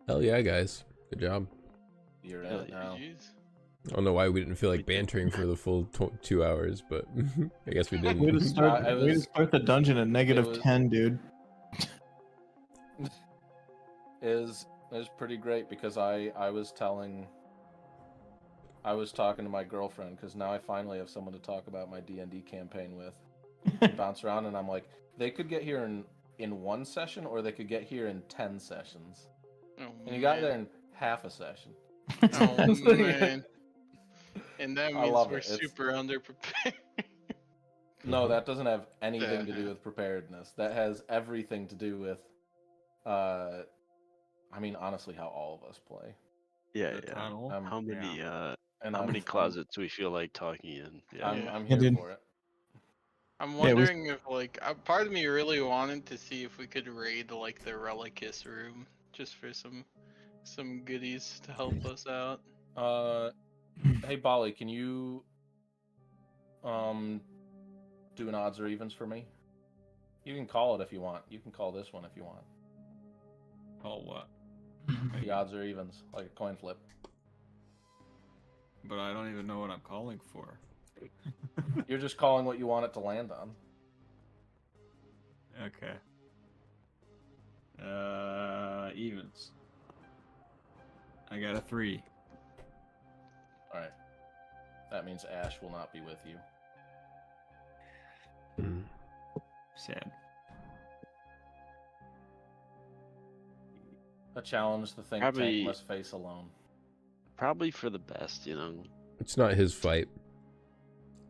Hell yeah, guys! Good job. You're in now. Jeez. I don't know why we didn't feel like bantering for the full 2 hours, but I guess we Way to didn't. start, it way to was- start the dungeon at negative was- 10, dude. Is pretty great because I was talking to my girlfriend because now I finally have someone to talk about my D&D campaign with. Bounce around and I'm like, they could get here in one session or they could get here in 10 sessions. Oh, And you got there in half a session. Oh man. And that I means love we're it. It's- super underprepared. No, that doesn't have anything to Yeah. do with preparedness. That has everything to do with I mean honestly how all of us play. Yeah, The yeah. tunnel. How many And how I'm- many closets we feel like talking in? Yeah. I'm Yeah, here dude. for it. I'm Yeah, we- wondering if like part of me really wanted to see if we could raid like the Relicus room just for some goodies to help us out. Hey Bolly, can you do an odds or evens for me? You can call it if you want. You can call this one if you want. Oh, what? The odds or evens, like a coin flip. But I don't even know what I'm calling for. You're just calling what you want it to land on. Okay. Evens. I got a 3. Alright. That means Ash will not be with you. Sad. A challenge the think Probably- tank must face alone. Probably for the best, you know. It's not his fight.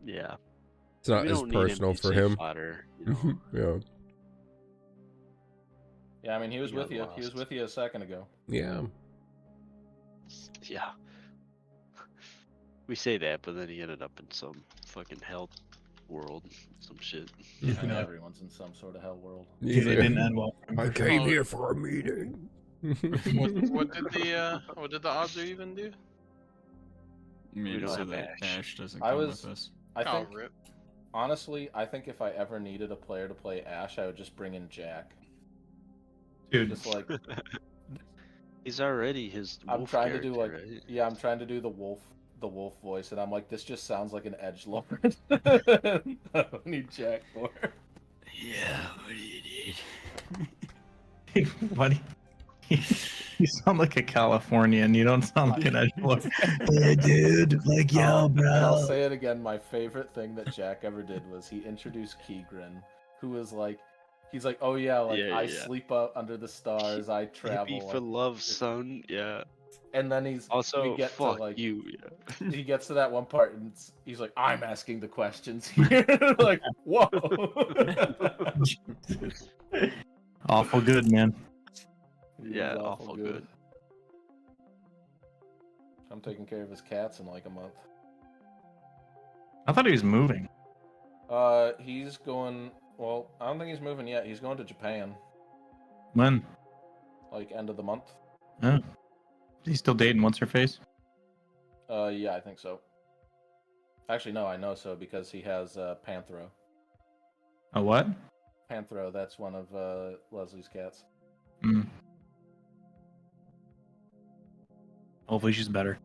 Yeah. It's not We as don't need personal for NPC him. fodder, you know. Yeah. Yeah, I mean he was He with got you. He was lost. with you a second ago. Yeah. Yeah. We say that, but then he ended up in some fucking hell world, some shit. I know everyone's in some sort of hell world. They didn't end well. I came Oh. here for a meeting. What did the odds or even do? You mean don't so have that Ash. Ash doesn't I come was- with us? I Oh, think rip. honestly, I think if I ever needed a player to play Ash, I would just bring in Jack. Dude, Just like He's already his I'm wolf trying to do like character, right? yeah, I'm trying to do the wolf voice, and I'm like, this just sounds like an edgelord. I don't need Jack for. Yeah, what do you need? what? You sound like a Californian. You don't sound like an edgelord. Yeah, dude. Like, yo, And I'll bro. say it again. My favorite thing that Jack ever did was he introduced Keegren, who was like, he's like, oh yeah, like Yeah, I yeah. sleep up under the stars, I travel, Hippie for like- love, son. Yeah. and then he's Also, we get fuck to like you. Yeah. he gets to that one part and he's like, I'm asking the questions here. Like, whoa. Awful good, man. He was Yeah, awful good. I'm taking care of his cats in like a month. I thought he was moving. He's going. Well, I don't think he's moving yet. He's going to Japan, When? like end of the month. Oh. He's still dating what's her face? Yeah, I think so. Actually, no, I know so because he has Panthro. A what? Panthro, that's one of Leslie's cats. Mm. Hopefully she's better.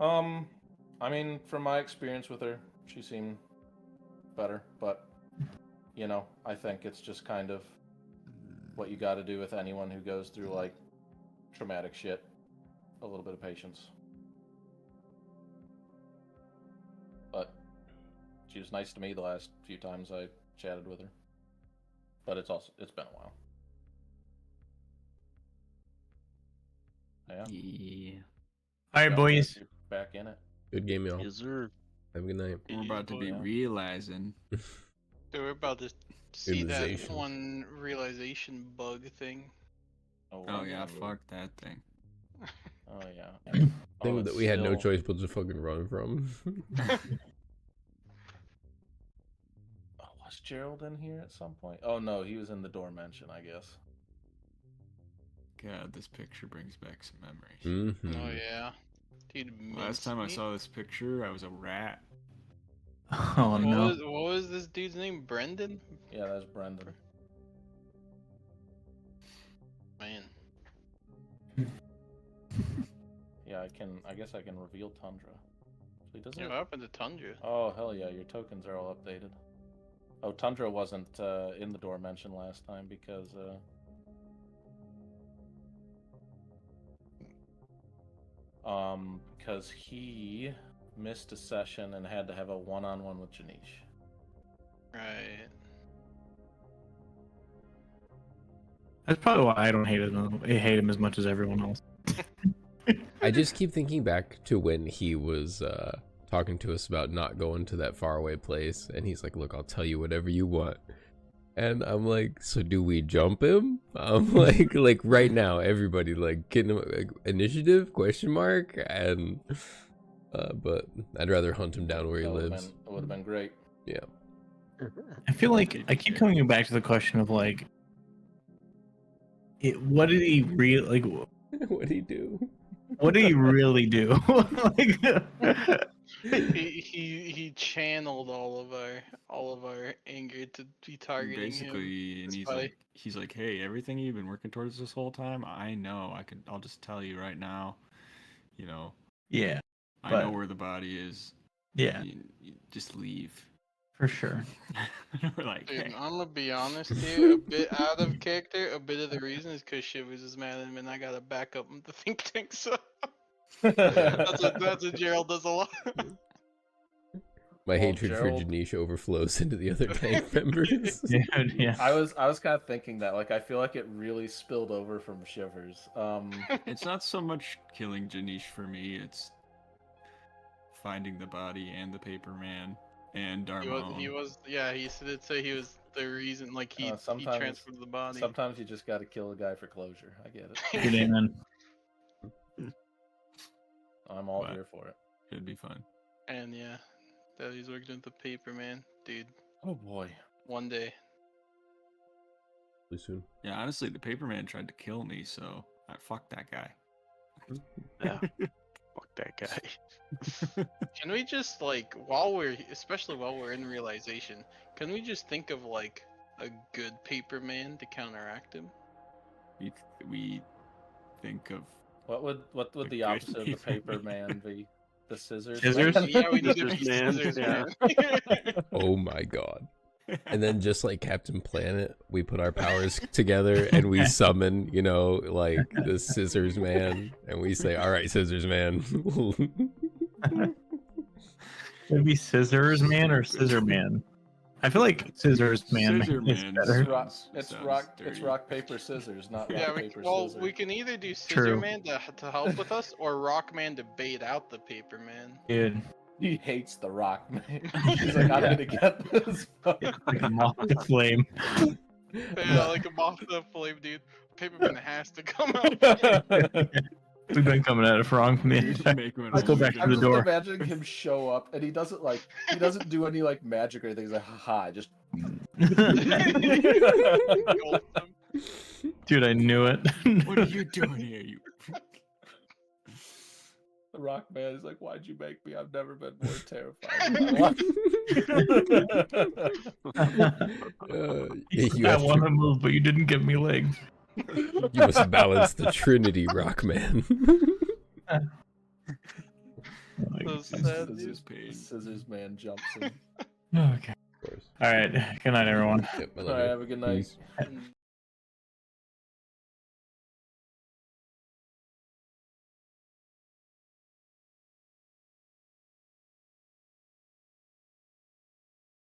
I mean, from my experience with her, she seemed better, but you know, I think it's just kind of what you got to do with anyone who goes through like traumatic shit. a little bit of patience. But she was nice to me the last few times I chatted with her. But it's been a while. Yeah. Yeah. All right, Glad boys. you're back in it. Good game, y'all. Yes, sir. Have a good night. We're about to be Yeah. realizing. Dude, we're about to see that Realization. one realization bug thing. Oh yeah, fuck that thing. Oh yeah. Thing it's that we had no still- choice but to fucking run from. Oh, was Gerald in here at some point? Oh no, he was in the door mention, I guess. God, this picture brings back some memories. Mm-hmm. Oh yeah. Dude, Last time I mincemeat? saw this picture, I was a rat. Oh What no. was this dude's name? Brendan? Yeah, that's Brendan. Man. Yeah, I guess I can reveal Tundra. Actually, doesn't Yeah, it? what happened to Tundra? Oh hell yeah, your tokens are all updated. Oh, Tundra wasn't in the door mention last time because he missed a session and had to have a one-on-one with Janice. Right. That's probably why I don't hate him. I hate him as much as everyone else. I just keep thinking back to when he was talking to us about not going to that faraway place, and he's like, "Look, I'll tell you whatever you want." And I'm like, "So do we jump him?" I'm like right now, everybody like getting him like, initiative ? And but I'd rather hunt him down where he That lives. would have been great. Yeah. I feel like I keep coming back to the question of like, what did he really like? What'd he do? What did he really do? Like, he channeled all of our anger to be targeting Basically, him. and Despite- he's like, hey, everything you've been working towards this whole time, I know. I'll just tell you right now. You know, yeah, I know But- where the body is. yeah, You just leave. for sure. We're like, Dude, hey. I'm gonna be honest here, a bit out of character. A bit of the reason is because Shivers is mad at him, and I gotta back up the think tank. So that's what Gerald does a lot. My Well, hatred Gerald- for Janice overflows into the other tank members. Dude, yeah. I was kind of thinking that, like, I feel like it really spilled over from Shivers. It's not so much killing Janice for me, it's finding the body and the paper man and Darmon. He did say he was the reason. Like he Sometimes- transferred the body. Sometimes you just got to kill a guy for closure. I get it. Good amen. I'm all But- here for it. It'd be fun. And yeah, that he's working with the paper man, dude. Oh boy. One day. Too soon. Yeah, honestly, the paper man tried to kill me, so I fucked that guy. Yeah. Fuck that guy. Can we just like especially while we're in realization, can we just think of like a good paper man to counteract him? We think of What would The the good opposite of the paper paper man be? The scissors. Scissors? man? Yeah, we need to be Scissors man, scissors, yeah. man. Oh my god. And then just like Captain Planet, we put our powers together and we summon, like the Scissors Man, and we say, "All right, Scissors Man." Maybe Scissors Man or Scissor Man. I feel like Scissors Man Scissor is Man better. It's sounds rock dirty. paper scissors, not rock Yeah, paper scissors. we can either do Scissor True. Man to help with us, or Rock Man to bait out the paper man. Dude, He hates the rock man. He's like, I'm gonna get this. like a moth to flame. Yeah, like a moth to the flame, dude. Paper man has to come out. We've been coming at it wrong from the We should inside. make him an Let's go back to I'm the just door. imagining him show up and he doesn't do any like magic or anything. He's like, haha, just Dude, I knew it. What are you doing here, you? the rock man is like, why'd you make me? I've never been more terrified in my life. You, I have want to, to move, but you didn't give me legs. you must balance the Trinity, Rockman. So sad, dude. Scissors pain. Scissors man jumps in. Okay. Of course. All right. Good night, everyone. Yep, I All love right, you. have a good night. Peace. Mm.